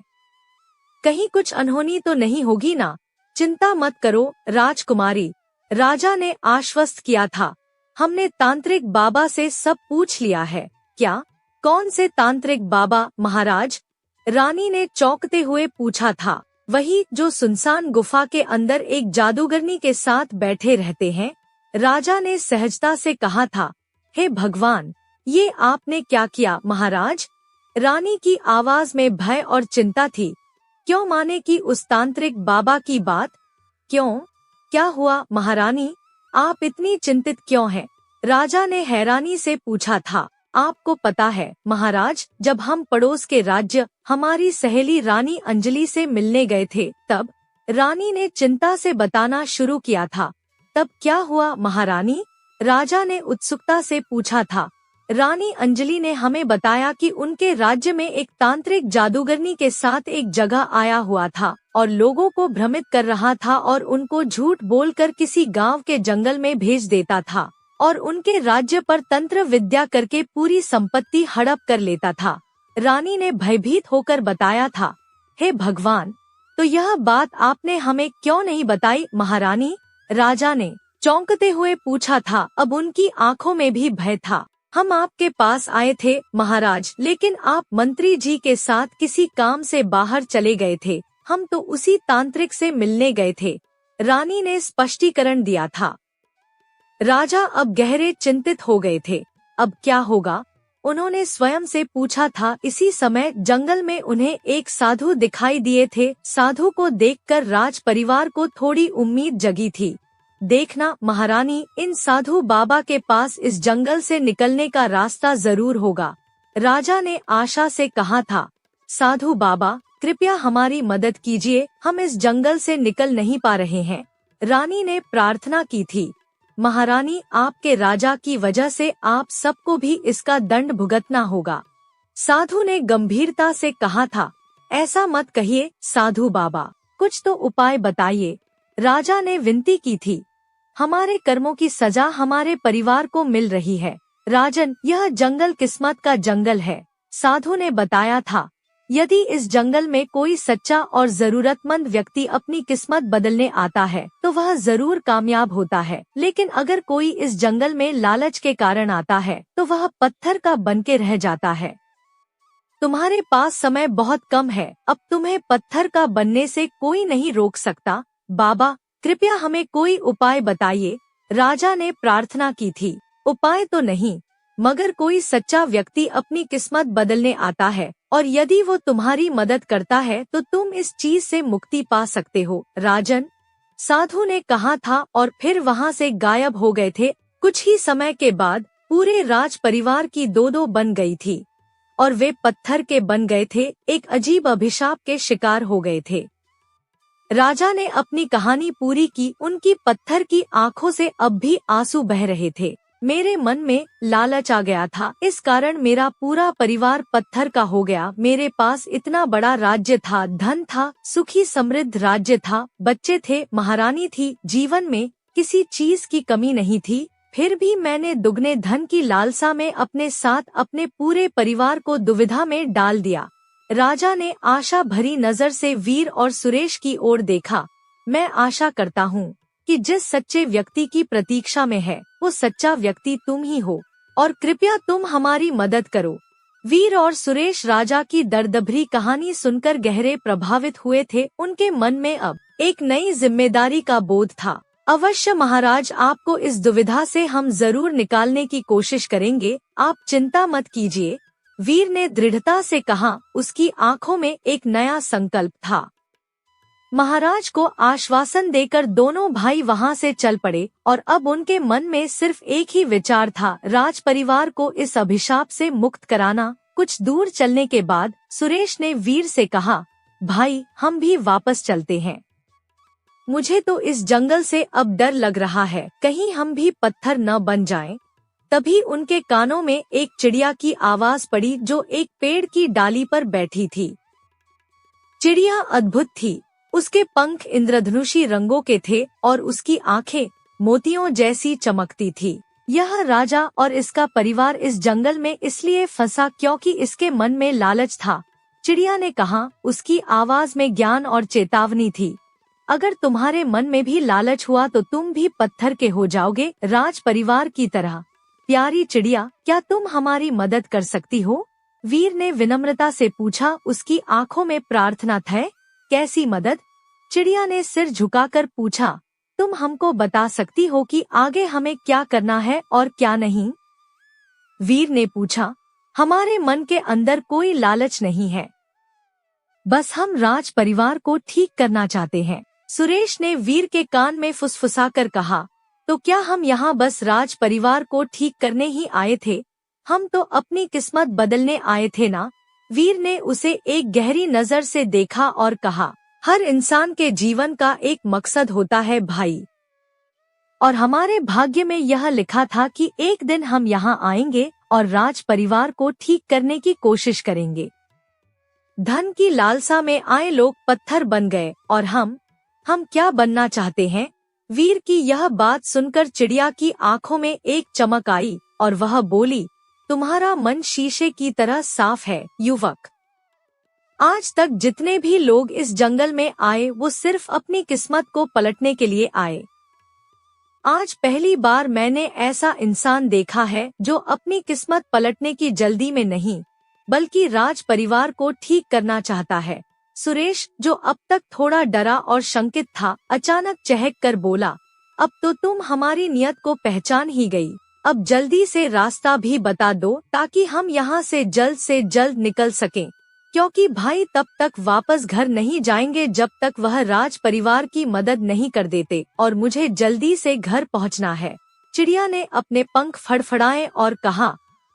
कहीं कुछ अनहोनी तो नहीं होगी ना? चिंता मत करो राजकुमारी, राजा ने आश्वस्त किया था। हमने तांत्रिक बाबा से सब पूछ लिया है। क्या? कौन से तांत्रिक बाबा महाराज? रानी ने चौंकते हुए पूछा था। वही जो सुनसान गुफा के अंदर एक जादूगरनी के साथ बैठे रहते हैं। राजा ने सहजता से कहा था। हे भगवान, ये आपने क्या किया महाराज? रानी की आवाज में भय और चिंता थी। क्यों माने कि उस तांत्रिक बाबा की बात? क्यों? क्या हुआ महारानी? आप इतनी चिंतित क्यों हैं? राजा ने हैरानी से पूछा था। आपको पता है महाराज, जब हम पड़ोस के राज्य हमारी सहेली रानी अंजलि से मिलने गए थे, तब रानी ने चिंता से बताना शुरू किया था। तब क्या हुआ महारानी? राजा ने उत्सुकता से पूछा था। रानी अंजलि ने हमें बताया कि उनके राज्य में एक तांत्रिक जादूगरनी के साथ एक जगह आया हुआ था और लोगों को भ्रमित कर रहा था और उनको झूठ बोलकर किसी गांव के जंगल में भेज देता था और उनके राज्य पर तंत्र विद्या करके पूरी संपत्ति हड़प कर लेता था। रानी ने भयभीत होकर बताया था। हे भगवान, तो यह बात आपने हमें क्यों नहीं बताई महारानी? राजा ने चौंकते हुए पूछा था। अब उनकी आंखों में भी भय था। हम आपके पास आए थे महाराज, लेकिन आप मंत्री जी के साथ किसी काम से बाहर चले गए थे। हम तो उसी तांत्रिक से मिलने गए थे। रानी ने स्पष्टीकरण दिया था। राजा अब गहरे चिंतित हो गए थे। अब क्या होगा? उन्होंने स्वयं से पूछा था। इसी समय जंगल में उन्हें एक साधु दिखाई दिए थे। साधु को देखकर राज परिवार को थोड़ी उम्मीद जगी थी। देखना महारानी, इन साधु बाबा के पास इस जंगल से निकलने का रास्ता जरूर होगा। राजा ने आशा से कहा था। साधु बाबा, कृपया हमारी मदद कीजिए, हम इस जंगल से निकल नहीं पा रहे हैं। रानी ने प्रार्थना की थी। महारानी, आपके राजा की वजह से आप सबको भी इसका दंड भुगतना होगा। साधु ने गंभीरता से कहा था। ऐसा मत कहिए साधु बाबा, कुछ तो उपाय बताइए। राजा ने विनती की थी। हमारे कर्मों की सजा हमारे परिवार को मिल रही है। राजन, यह जंगल किस्मत का जंगल है। साधु ने बताया था। यदि इस जंगल में कोई सच्चा और जरूरतमंद व्यक्ति अपनी किस्मत बदलने आता है तो वह जरूर कामयाब होता है, लेकिन अगर कोई इस जंगल में लालच के कारण आता है तो वह पत्थर का बनके रह जाता है। तुम्हारे पास समय बहुत कम है, अब तुम्हें पत्थर का बनने से कोई नहीं रोक सकता। बाबा, कृपया हमें कोई उपाय बताइए। राजा ने प्रार्थना की थी। उपाय तो नहीं, मगर कोई सच्चा व्यक्ति अपनी किस्मत बदलने आता है और यदि वो तुम्हारी मदद करता है तो तुम इस चीज से मुक्ति पा सकते हो राजन, साधु ने कहा था और फिर वहाँ से गायब हो गए थे। कुछ ही समय के बाद पूरे राज परिवार की दो बन गई थी और वे पत्थर के बन गए थे, एक अजीब अभिशाप के शिकार हो गए थे। राजा ने अपनी कहानी पूरी की। उनकी पत्थर की आंखों से अब भी आंसू बह रहे थे। मेरे मन में लालच आ गया था, इस कारण मेरा पूरा परिवार पत्थर का हो गया। मेरे पास इतना बड़ा राज्य था, धन था, सुखी समृद्ध राज्य था, बच्चे थे, महारानी थी, जीवन में किसी चीज की कमी नहीं थी। फिर भी मैंने दुगने धन की लालसा में अपने साथ अपने पूरे परिवार को दुविधा में डाल दिया। राजा ने आशा भरी नजर से वीर और सुरेश की ओर देखा। मैं आशा करता हूँ कि जिस सच्चे व्यक्ति की प्रतीक्षा में है, वो सच्चा व्यक्ति तुम ही हो, और कृपया तुम हमारी मदद करो। वीर और सुरेश राजा की दर्दभरी कहानी सुनकर गहरे प्रभावित हुए थे। उनके मन में अब एक नई जिम्मेदारी का बोध था। अवश्य महाराज, आपको इस दुविधा से हम जरूर निकालने की कोशिश करेंगे, आप चिंता मत कीजिए, वीर ने दृढ़ता से कहा। उसकी आंखों में एक नया संकल्प था। महाराज को आश्वासन देकर दोनों भाई वहां से चल पड़े और अब उनके मन में सिर्फ एक ही विचार था, राज परिवार को इस अभिशाप से मुक्त कराना। कुछ दूर चलने के बाद सुरेश ने वीर से कहा, भाई हम भी वापस चलते हैं, मुझे तो इस जंगल से अब डर लग रहा है, कहीं हम भी पत्थर न बन जाएं। तभी उनके कानों में एक चिड़िया की आवाज पड़ी जो एक पेड़ की डाली पर बैठी थी। चिड़िया अद्भुत थी, उसके पंख इंद्रधनुषी रंगों के थे और उसकी आंखें मोतियों जैसी चमकती थी। यह राजा और इसका परिवार इस जंगल में इसलिए फंसा क्योंकि इसके मन में लालच था। चिड़िया ने कहा, उसकी आवाज में ज्ञान और चेतावनी थी। अगर तुम्हारे मन में भी लालच हुआ तो तुम भी पत्थर के हो जाओगे, राज परिवार की तरह। प्यारी चिड़िया, क्या तुम हमारी मदद कर सकती हो? वीर ने विनम्रता से पूछा। उसकी आंखों में प्रार्थना था। कैसी मदद? चिड़िया ने सिर झुकाकर पूछा। तुम हमको बता सकती हो कि आगे हमें क्या करना है और क्या नहीं? वीर ने पूछा। हमारे मन के अंदर कोई लालच नहीं है, बस हम राज परिवार को ठीक करना चाहते हैं। सुरेश ने वीर के कान में फुसफुसाकर कहा, तो क्या हम यहाँ बस राज परिवार को ठीक करने ही आए थे? हम तो अपनी किस्मत बदलने आए थे ना? वीर ने उसे एक गहरी नजर से देखा और कहा, हर इंसान के जीवन का एक मकसद होता है भाई, और हमारे भाग्य में यह लिखा था कि एक दिन हम यहाँ आएंगे और राज परिवार को ठीक करने की कोशिश करेंगे। धन की लालसा में आए लोग पत्थर बन गए और हम क्या बनना चाहते हैं? वीर की यह बात सुनकर चिड़िया की आंखों में एक चमक आई और वह बोली, तुम्हारा मन शीशे की तरह साफ है युवक। आज तक जितने भी लोग इस जंगल में आए वो सिर्फ अपनी किस्मत को पलटने के लिए आए। आज पहली बार मैंने ऐसा इंसान देखा है जो अपनी किस्मत पलटने की जल्दी में नहीं, बल्कि राज परिवार को ठीक करना चाहता है। सुरेश, जो अब तक थोड़ा डरा और शंकित था, अचानक चहक कर बोला, अब तो तुम हमारी नियत को पहचान ही गई। अब जल्दी से रास्ता भी बता दो ताकि हम यहाँ से जल्द निकल सकें, क्योंकि भाई तब तक वापस घर नहीं जाएंगे जब तक वह राज परिवार की मदद नहीं कर देते, और मुझे जल्दी से घर पहुँचना है। चिड़िया ने अपने पंख फड़फड़ाए और कहा,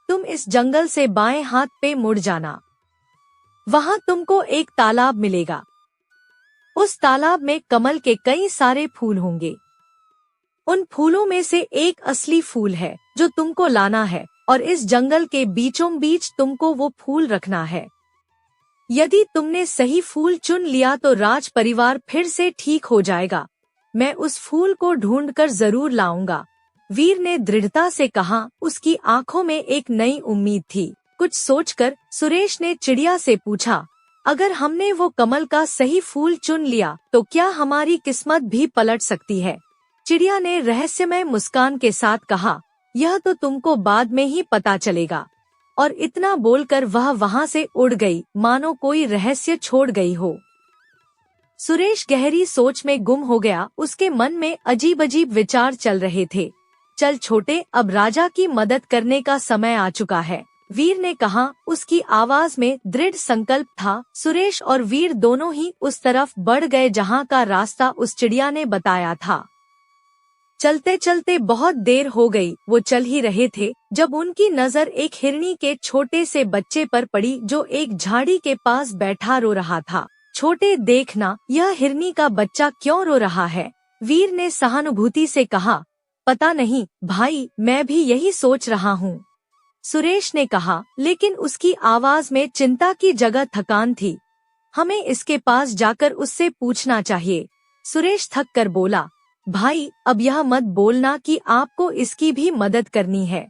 तुम इस जंगल से बाएं हाथ पे मुड़ जाना, वहाँ तुमको एक तालाब मिलेगा। उस तालाब में कमल के कई सारे फूल होंगे। उन फूलों में से एक असली फूल है जो तुमको लाना है, और इस जंगल के बीचों बीच तुमको वो फूल रखना है। यदि तुमने सही फूल चुन लिया तो राज परिवार फिर से ठीक हो जाएगा। मैं उस फूल को ढूंढकर जरूर लाऊंगा। वीर ने दृढ़ता से कहा। उसकी आंखों में एक नई उम्मीद थी। कुछ सोचकर सुरेश ने चिड़िया से पूछा, अगर हमने वो कमल का सही फूल चुन लिया तो क्या हमारी किस्मत भी पलट सकती है? चिड़िया ने रहस्यमय मुस्कान के साथ कहा, यह तो तुमको बाद में ही पता चलेगा। और इतना बोलकर वह वहाँ से उड़ गई, मानो कोई रहस्य छोड़ गई हो। सुरेश गहरी सोच में गुम हो गया। उसके मन में अजीब अजीब विचार चल रहे थे। चल छोटे, अब राजा की मदद करने का समय आ चुका है, वीर ने कहा। उसकी आवाज में दृढ़ संकल्प था। सुरेश और वीर दोनों ही उस तरफ बढ़ गए जहाँ का रास्ता उस चिड़िया ने बताया था। चलते चलते बहुत देर हो गई। वो चल ही रहे थे जब उनकी नजर एक हिरनी के छोटे से बच्चे पर पड़ी जो एक झाड़ी के पास बैठा रो रहा था। छोटे, देखना यह हिरनी का बच्चा क्यों रो रहा है? वीर ने सहानुभूति से कहा। पता नहीं भाई, मैं भी यही सोच रहा हूँ, सुरेश ने कहा, लेकिन उसकी आवाज में चिंता की जगह थकान थी। हमें इसके पास जाकर उससे पूछना चाहिए। सुरेश थक कर बोला, भाई अब यह मत बोलना कि आपको इसकी भी मदद करनी है।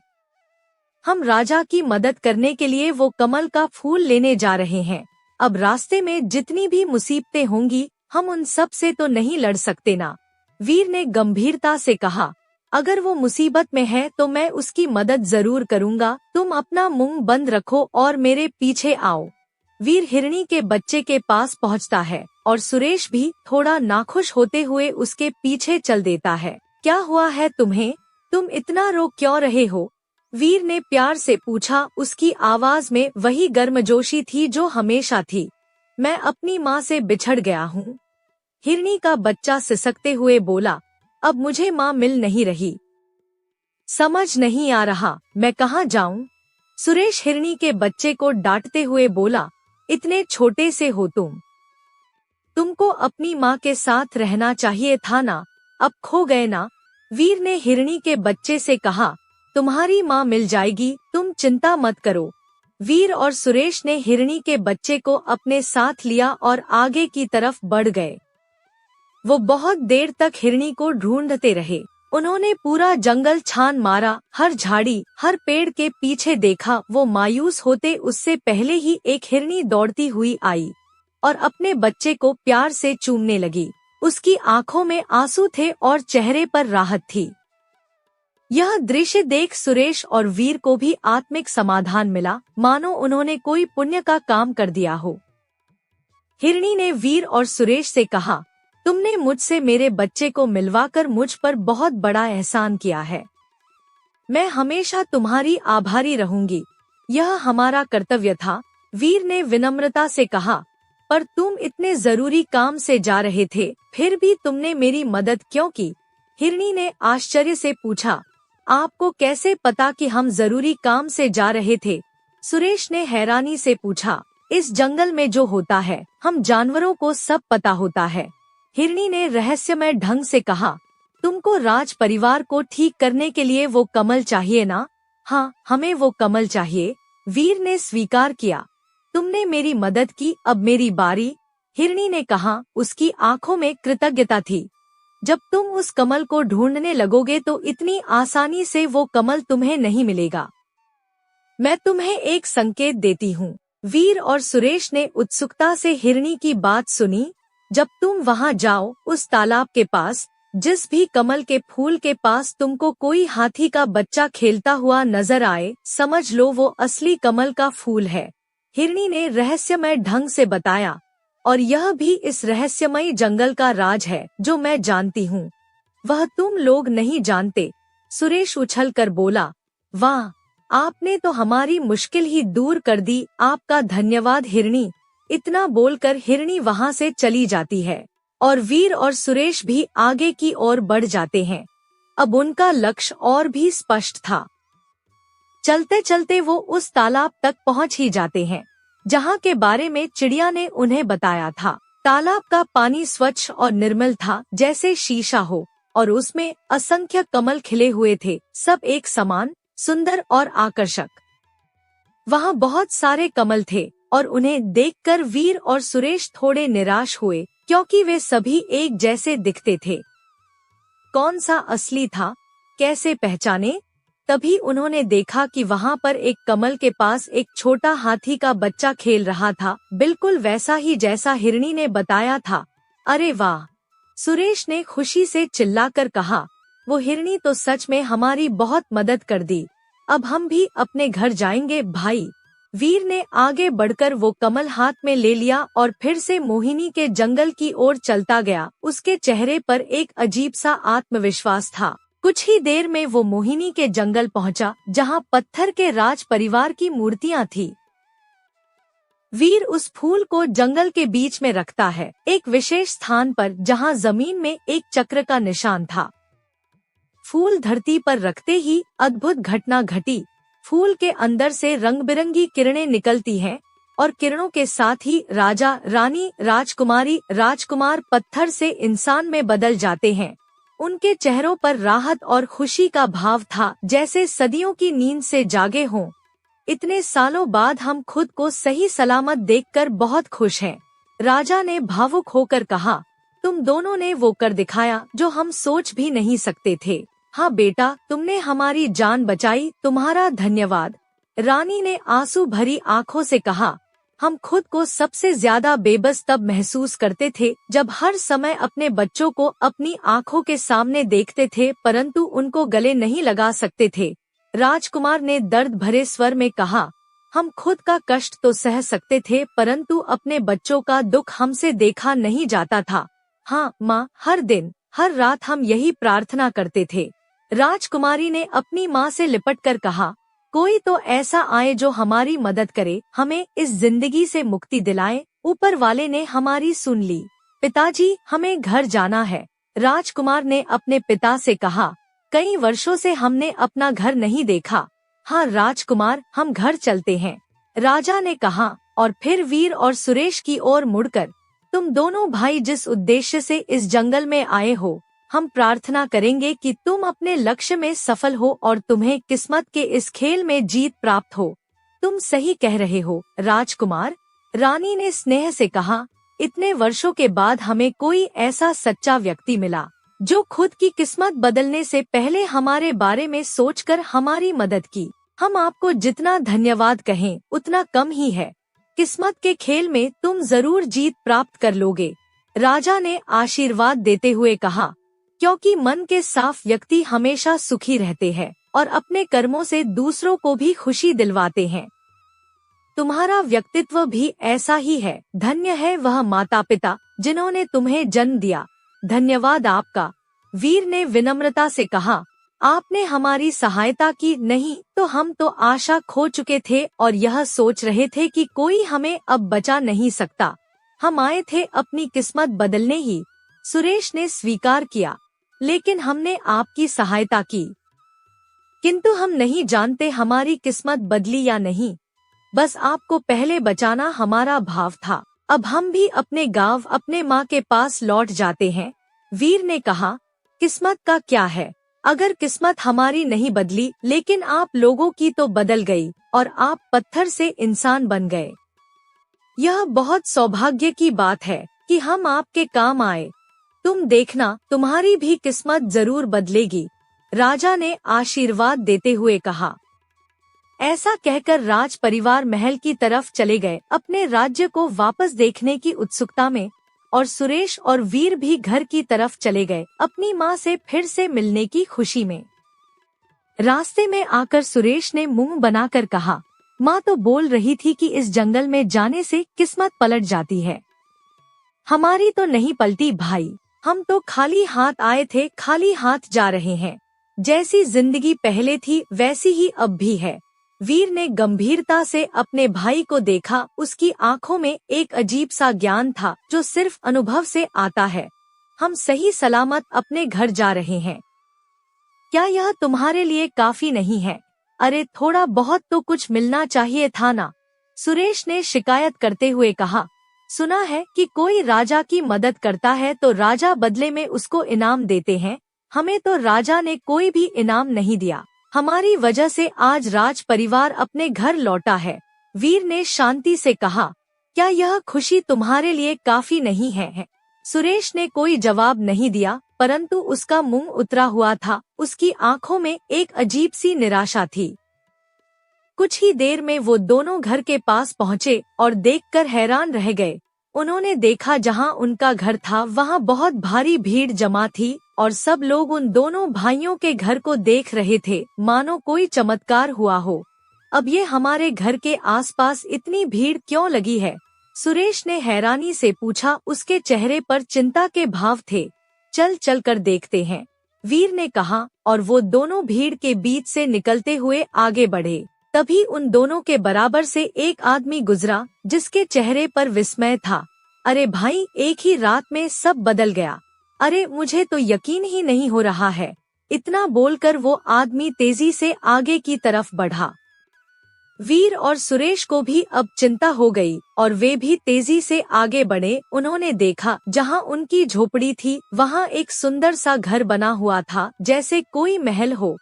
हम राजा की मदद करने के लिए वो कमल का फूल लेने जा रहे हैं। अब रास्ते में जितनी भी मुसीबतें होंगी, हम उन सब से तो नहीं लड़ सकते ना। वीर ने गंभीरता से कहा, अगर वो मुसीबत में है तो मैं उसकी मदद जरूर करूँगा। तुम अपना मुंह बंद रखो और मेरे पीछे आओ। वीर हिरणी के बच्चे के पास पहुंचता है और सुरेश भी थोड़ा नाखुश होते हुए उसके पीछे चल देता है। क्या हुआ है तुम्हें? तुम इतना रो क्यों रहे हो? वीर ने प्यार से पूछा। उसकी आवाज में वही गर्मजोशी थी जो हमेशा थी। मैं अपनी माँ से बिछड़ गया हूँ। हिरणी का बच्चा सिसकते हुए बोला, अब मुझे माँ मिल नहीं रही। समझ नहीं आ रहा मैं कहाँ जाऊँ? सुरेश हिरणी के बच्चे को डांटते हुए बोला, इतने छोटे से हो तुमको अपनी माँ के साथ रहना चाहिए था ना, अब खो गए ना। वीर ने हिरणी के बच्चे से कहा, तुम्हारी माँ मिल जाएगी, तुम चिंता मत करो। वीर और सुरेश ने हिरणी के बच्चे को अपने साथ लिया और आगे की तरफ बढ़ गए। वो बहुत देर तक हिरणी को ढूंढते रहे। उन्होंने पूरा जंगल छान मारा, हर झाड़ी हर पेड़ के पीछे देखा। वो मायूस होते उससे पहले ही एक हिरणी दौड़ती हुई आई और अपने बच्चे को प्यार से चूमने लगी। उसकी आंखों में आंसू थे और चेहरे पर राहत थी। यह दृश्य देख सुरेश और वीर को भी आत्मिक समाधान मिला, मानो उन्होंने कोई पुण्य का काम कर दिया हो। हिरणी ने वीर और सुरेश से कहा, तुमने मुझसे मेरे बच्चे को मिलवाकर मुझ पर बहुत बड़ा एहसान किया है। मैं हमेशा तुम्हारी आभारी रहूंगी। यह हमारा कर्तव्य था। वीर ने विनम्रता से कहा, पर तुम इतने जरूरी काम से जा रहे थे, फिर भी तुमने मेरी मदद क्यों की? हिरणी ने आश्चर्य से पूछा, आपको कैसे पता कि हम जरूरी काम से जा रहे थे? सुरेश ने हैरानी से पूछा, इस जंगल में जो होता है हम जानवरों को सब पता होता है। हिरणी ने रहस्यमय ढंग से कहा, तुमको राज परिवार को ठीक करने के लिए वो कमल चाहिए ना? हाँ, हमें वो कमल चाहिए। वीर ने स्वीकार किया। तुमने मेरी मदद की, अब मेरी बारी। हिरणी ने कहा। उसकी आंखों में कृतज्ञता थी। जब तुम उस कमल को ढूंढने लगोगे तो इतनी आसानी से वो कमल तुम्हें नहीं मिलेगा। मैं तुम्हें एक संकेत देती हूँ। वीर और सुरेश ने उत्सुकता से हिरणी की बात सुनी। जब तुम वहाँ जाओ, उस तालाब के पास, जिस भी कमल के फूल के पास तुमको कोई हाथी का बच्चा खेलता हुआ नजर आए, समझ लो वो असली कमल का फूल है। हिरणी ने रहस्यमय ढंग से बताया, और यह भी इस रहस्यमयी जंगल का राज है जो मैं जानती हूँ। वह तुम लोग नहीं जानते। सुरेश उछल कर बोला, वाह, आपने तो हमारी मुश्किल ही दूर कर दी। आपका धन्यवाद हिरणी। इतना बोलकर हिरणी वहाँ से चली जाती है और वीर और सुरेश भी आगे की ओर बढ़ जाते हैं। अब उनका लक्ष्य और भी स्पष्ट था। चलते चलते वो उस तालाब तक पहुँच ही जाते हैं जहाँ के बारे में चिड़िया ने उन्हें बताया था। तालाब का पानी स्वच्छ और निर्मल था, जैसे शीशा हो, और उसमें असंख्य कमल खिले हुए थे, सब एक समान, सुंदर और आकर्षक। वहाँ बहुत सारे कमल थे और उन्हें देखकर वीर और सुरेश थोड़े निराश हुए, क्योंकि वे सभी एक जैसे दिखते थे। कौन सा असली था, कैसे पहचाने? तभी उन्होंने देखा कि वहाँ पर एक कमल के पास एक छोटा हाथी का बच्चा खेल रहा था, बिल्कुल वैसा ही जैसा हिरणी ने बताया था। अरे वाह! सुरेश ने खुशी से चिल्लाकर कहा, वो हिरणी तो सच में हमारी बहुत मदद कर दी। अब हम भी अपने घर जाएंगे भाई। वीर ने आगे बढ़कर वो कमल हाथ में ले लिया और फिर से मोहिनी के जंगल की ओर चलता गया। उसके चेहरे पर एक अजीब सा आत्मविश्वास था। कुछ ही देर में वो मोहिनी के जंगल पहुंचा, जहां पत्थर के राज परिवार की मूर्तियां थी। वीर उस फूल को जंगल के बीच में रखता है, एक विशेष स्थान पर जहां जमीन में एक चक्र का निशान था। फूल धरती पर रखते ही अद्भुत घटना घटी। फूल के अंदर से रंग बिरंगी किरणें निकलती हैं और किरणों के साथ ही राजा, रानी, राजकुमारी, राजकुमार पत्थर से इंसान में बदल जाते हैं। उनके चेहरों पर राहत और खुशी का भाव था, जैसे सदियों की नींद से जागे हों। इतने सालों बाद हम खुद को सही सलामत देखकर बहुत खुश हैं। राजा ने भावुक होकर कहा, तुम दोनों ने वो कर दिखाया जो हम सोच भी नहीं सकते थे। हाँ बेटा, तुमने हमारी जान बचाई, तुम्हारा धन्यवाद। रानी ने आंसू भरी आंखों से कहा, हम खुद को सबसे ज्यादा बेबस तब महसूस करते थे जब हर समय अपने बच्चों को अपनी आंखों के सामने देखते थे, परंतु उनको गले नहीं लगा सकते थे। राजकुमार ने दर्द भरे स्वर में कहा, हम खुद का कष्ट तो सह सकते थे, परंतु अपने बच्चों का दुख हमसे देखा नहीं जाता था। हाँ माँ, हर दिन हर रात हम यही प्रार्थना करते थे। राजकुमारी ने अपनी माँ से लिपटकर कहा, कोई तो ऐसा आए जो हमारी मदद करे, हमें इस जिंदगी से मुक्ति दिलाए। ऊपर वाले ने हमारी सुन ली। पिताजी, हमें घर जाना है। राजकुमार ने अपने पिता से कहा, कई वर्षों से हमने अपना घर नहीं देखा। हाँ राजकुमार, हम घर चलते हैं, राजा ने कहा, और फिर वीर और सुरेश की ओर मुड़कर, तुम दोनों भाई जिस उद्देश्य से इस जंगल में आए हो, हम प्रार्थना करेंगे कि तुम अपने लक्ष्य में सफल हो और तुम्हें किस्मत के इस खेल में जीत प्राप्त हो। तुम सही कह रहे हो राजकुमार, रानी ने स्नेह से कहा, इतने वर्षों के बाद हमें कोई ऐसा सच्चा व्यक्ति मिला जो खुद की किस्मत बदलने से पहले हमारे बारे में सोचकर हमारी मदद की। हम आपको जितना धन्यवाद कहें उतना कम ही है। किस्मत के खेल में तुम जरूर जीत प्राप्त कर लोगे, राजा ने आशीर्वाद देते हुए कहा, क्योंकि मन के साफ व्यक्ति हमेशा सुखी रहते हैं और अपने कर्मों से दूसरों को भी खुशी दिलवाते हैं। तुम्हारा व्यक्तित्व भी ऐसा ही है। धन्य है वह माता पिता जिन्होंने तुम्हें जन्म दिया। धन्यवाद आपका, वीर ने विनम्रता से कहा। आपने हमारी सहायता की, नहीं तो हम तो आशा खो चुके थे और यह सोच रहे थे कि कोई हमें अब बचा नहीं सकता। हम आए थे अपनी किस्मत बदलने ही। सुरेश ने स्वीकार किया, लेकिन हमने आपकी सहायता की, किंतु हम नहीं जानते हमारी किस्मत बदली या नहीं। बस आपको पहले बचाना हमारा भाव था। अब हम भी अपने गांव, अपने माँ के पास लौट जाते हैं। वीर ने कहा, किस्मत का क्या है, अगर किस्मत हमारी नहीं बदली, लेकिन आप लोगों की तो बदल गई और आप पत्थर से इंसान बन गए। यह बहुत सौभाग्य की बात है कि हम आपके काम आए। तुम देखना, तुम्हारी भी किस्मत जरूर बदलेगी, राजा ने आशीर्वाद देते हुए कहा। ऐसा कहकर राज परिवार महल की तरफ चले गए, अपने राज्य को वापस देखने की उत्सुकता में, और सुरेश और वीर भी घर की तरफ चले गए, अपनी माँ से फिर से मिलने की खुशी में। रास्ते में आकर सुरेश ने मुंह बनाकर कहा, माँ तो बोल रही थी कि इस जंगल में जाने से किस्मत पलट जाती है। हमारी तो नहीं पलटी भाई, हम तो खाली हाथ आए थे, खाली हाथ जा रहे हैं। जैसी जिंदगी पहले थी वैसी ही अब भी है। वीर ने गंभीरता से अपने भाई को देखा, उसकी आंखों में एक अजीब सा ज्ञान था जो सिर्फ अनुभव से आता है। हम सही सलामत अपने घर जा रहे हैं। क्या यह तुम्हारे लिए काफी नहीं है? अरे थोड़ा बहुत तो कुछ मिलना चाहिए था ना, सुरेश ने शिकायत करते हुए कहा। सुना है कि कोई राजा की मदद करता है तो राजा बदले में उसको इनाम देते हैं। हमें तो राजा ने कोई भी इनाम नहीं दिया। हमारी वजह से आज राज परिवार अपने घर लौटा है, वीर ने शांति से कहा। क्या यह खुशी तुम्हारे लिए काफी नहीं है? सुरेश ने कोई जवाब नहीं दिया, परंतु उसका मुंह उतरा हुआ था, उसकी आंखों में एक अजीब सी निराशा थी। कुछ ही देर में वो दोनों घर के पास पहुँचे और देखकर हैरान रह गए। उन्होंने देखा जहाँ उनका घर था वहाँ बहुत भारी भीड़ जमा थी और सब लोग उन दोनों भाइयों के घर को देख रहे थे, मानो कोई चमत्कार हुआ हो। अब ये हमारे घर के आसपास इतनी भीड़ क्यों लगी है? सुरेश ने हैरानी से पूछा, उसके चेहरे पर चिंता के भाव थे। चल कर देखते हैं, वीर ने कहा, और वो दोनों भीड़ के बीच से निकलते हुए आगे बढ़े। तभी उन दोनों के बराबर से एक आदमी गुजरा जिसके चेहरे पर विस्मय था। अरे भाई, एक ही रात में सब बदल गया। अरे मुझे तो यकीन ही नहीं हो रहा है। इतना बोलकर वो आदमी तेजी से आगे की तरफ बढ़ा। वीर और सुरेश को भी अब चिंता हो गई और वे भी तेजी से आगे बढ़े। उन्होंने देखा जहां उनकी झोपड़ी थी वहां एक सुंदर सा घर बना हुआ था, जैसे कोई महल हो।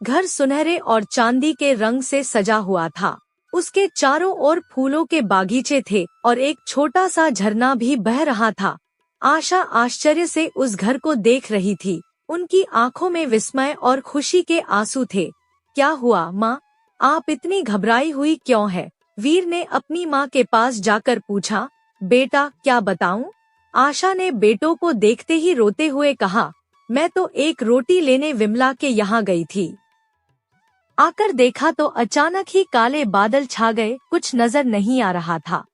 घर सुनहरे और चांदी के रंग से सजा हुआ था। उसके चारों ओर फूलों के बागीचे थे और एक छोटा सा झरना भी बह रहा था। आशा आश्चर्य से उस घर को देख रही थी। उनकी आंखों में विस्मय और खुशी के आंसू थे। क्या हुआ माँ, आप इतनी घबराई हुई क्यों है? वीर ने अपनी माँ के पास जाकर पूछा। बेटा क्या बताऊं? आशा ने बेटों को देखते ही रोते हुए कहा, मैं तो एक रोटी लेने विमला के यहाँ गई थी। आकर देखा तो अचानक ही काले बादल छा गए, कुछ नजर नहीं आ रहा था।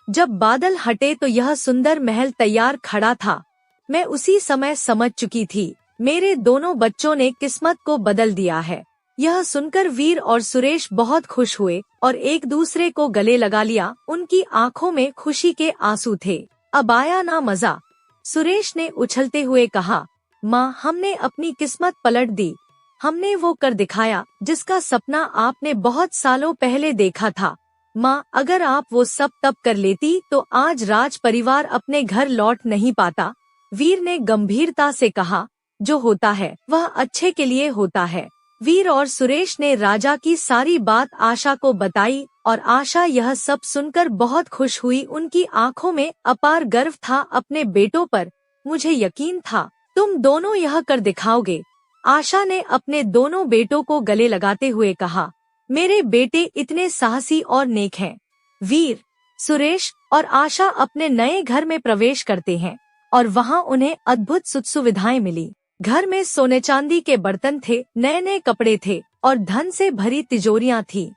जब बादल हटे तो यह सुंदर महल तैयार खड़ा था। मैं उसी समय समझ चुकी थी, मेरे दोनों बच्चों ने किस्मत को बदल दिया है। यह सुनकर वीर और सुरेश बहुत खुश हुए और एक दूसरे को गले लगा लिया। उनकी आंखों में खुशी के आंसू थे। अब आया ना मजा? सुरेश ने उछलते हुए कहा। माँ, हमने अपनी किस्मत पलट दी। हमने वो कर दिखाया जिसका सपना आपने बहुत सालों पहले देखा था। माँ, अगर आप वो सब तब कर लेती तो आज राज परिवार अपने घर लौट नहीं पाता। वीर ने गंभीरता से कहा, जो होता है वह अच्छे के लिए होता है। वीर और सुरेश ने राजा की सारी बात आशा को बताई और आशा यह सब सुनकर बहुत खुश हुई। उनकी आंखों में अपार गर्व था अपने बेटों पर। मुझे यकीन था तुम दोनों यह कर दिखाओगे। आशा ने अपने दोनों बेटों को गले लगाते हुए कहा, मेरे बेटे इतने साहसी और नेक हैं। वीर, सुरेश और आशा अपने नए घर में प्रवेश करते हैं और वहाँ उन्हें अद्भुत सुख सुविधाएं मिली। घर में सोने चांदी के बर्तन थे, नए नए कपड़े थे और धन से भरी तिजोरियां थी।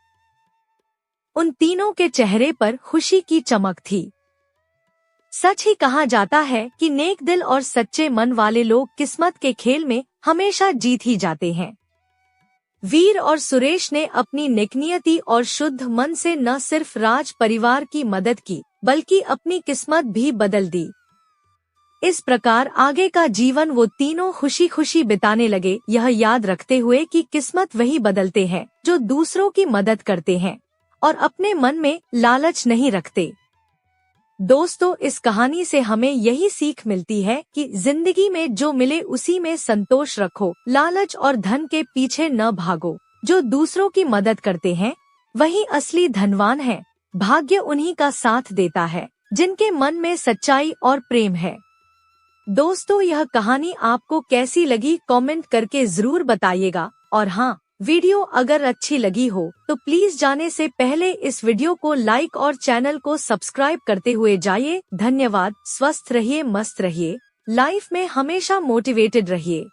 उन तीनों के चेहरे पर खुशी की चमक थी। सच ही कहा जाता है कि नेक दिल और सच्चे मन वाले लोग किस्मत के खेल में हमेशा जीत ही जाते हैं। वीर और सुरेश ने अपनी नेकनियति और शुद्ध मन से न सिर्फ राज परिवार की मदद की बल्कि अपनी किस्मत भी बदल दी। इस प्रकार आगे का जीवन वो तीनों खुशी खुशी बिताने लगे, यह याद रखते हुए कि किस्मत वही बदलते हैं जो दूसरों की मदद करते हैं और अपने मन में लालच नहीं रखते। दोस्तों, इस कहानी से हमें यही सीख मिलती है कि जिंदगी में जो मिले उसी में संतोष रखो, लालच और धन के पीछे न भागो। जो दूसरों की मदद करते हैं वही असली धनवान है। भाग्य उन्हीं का साथ देता है जिनके मन में सच्चाई और प्रेम है। दोस्तों, यह कहानी आपको कैसी लगी कमेंट करके जरूर बताइएगा। और हाँ, वीडियो अगर अच्छी लगी हो तो प्लीज जाने से पहले इस वीडियो को लाइक और चैनल को सब्सक्राइब करते हुए जाइए। धन्यवाद। स्वस्थ रहिए, मस्त रहिए, लाइफ में हमेशा मोटिवेटेड रहिए।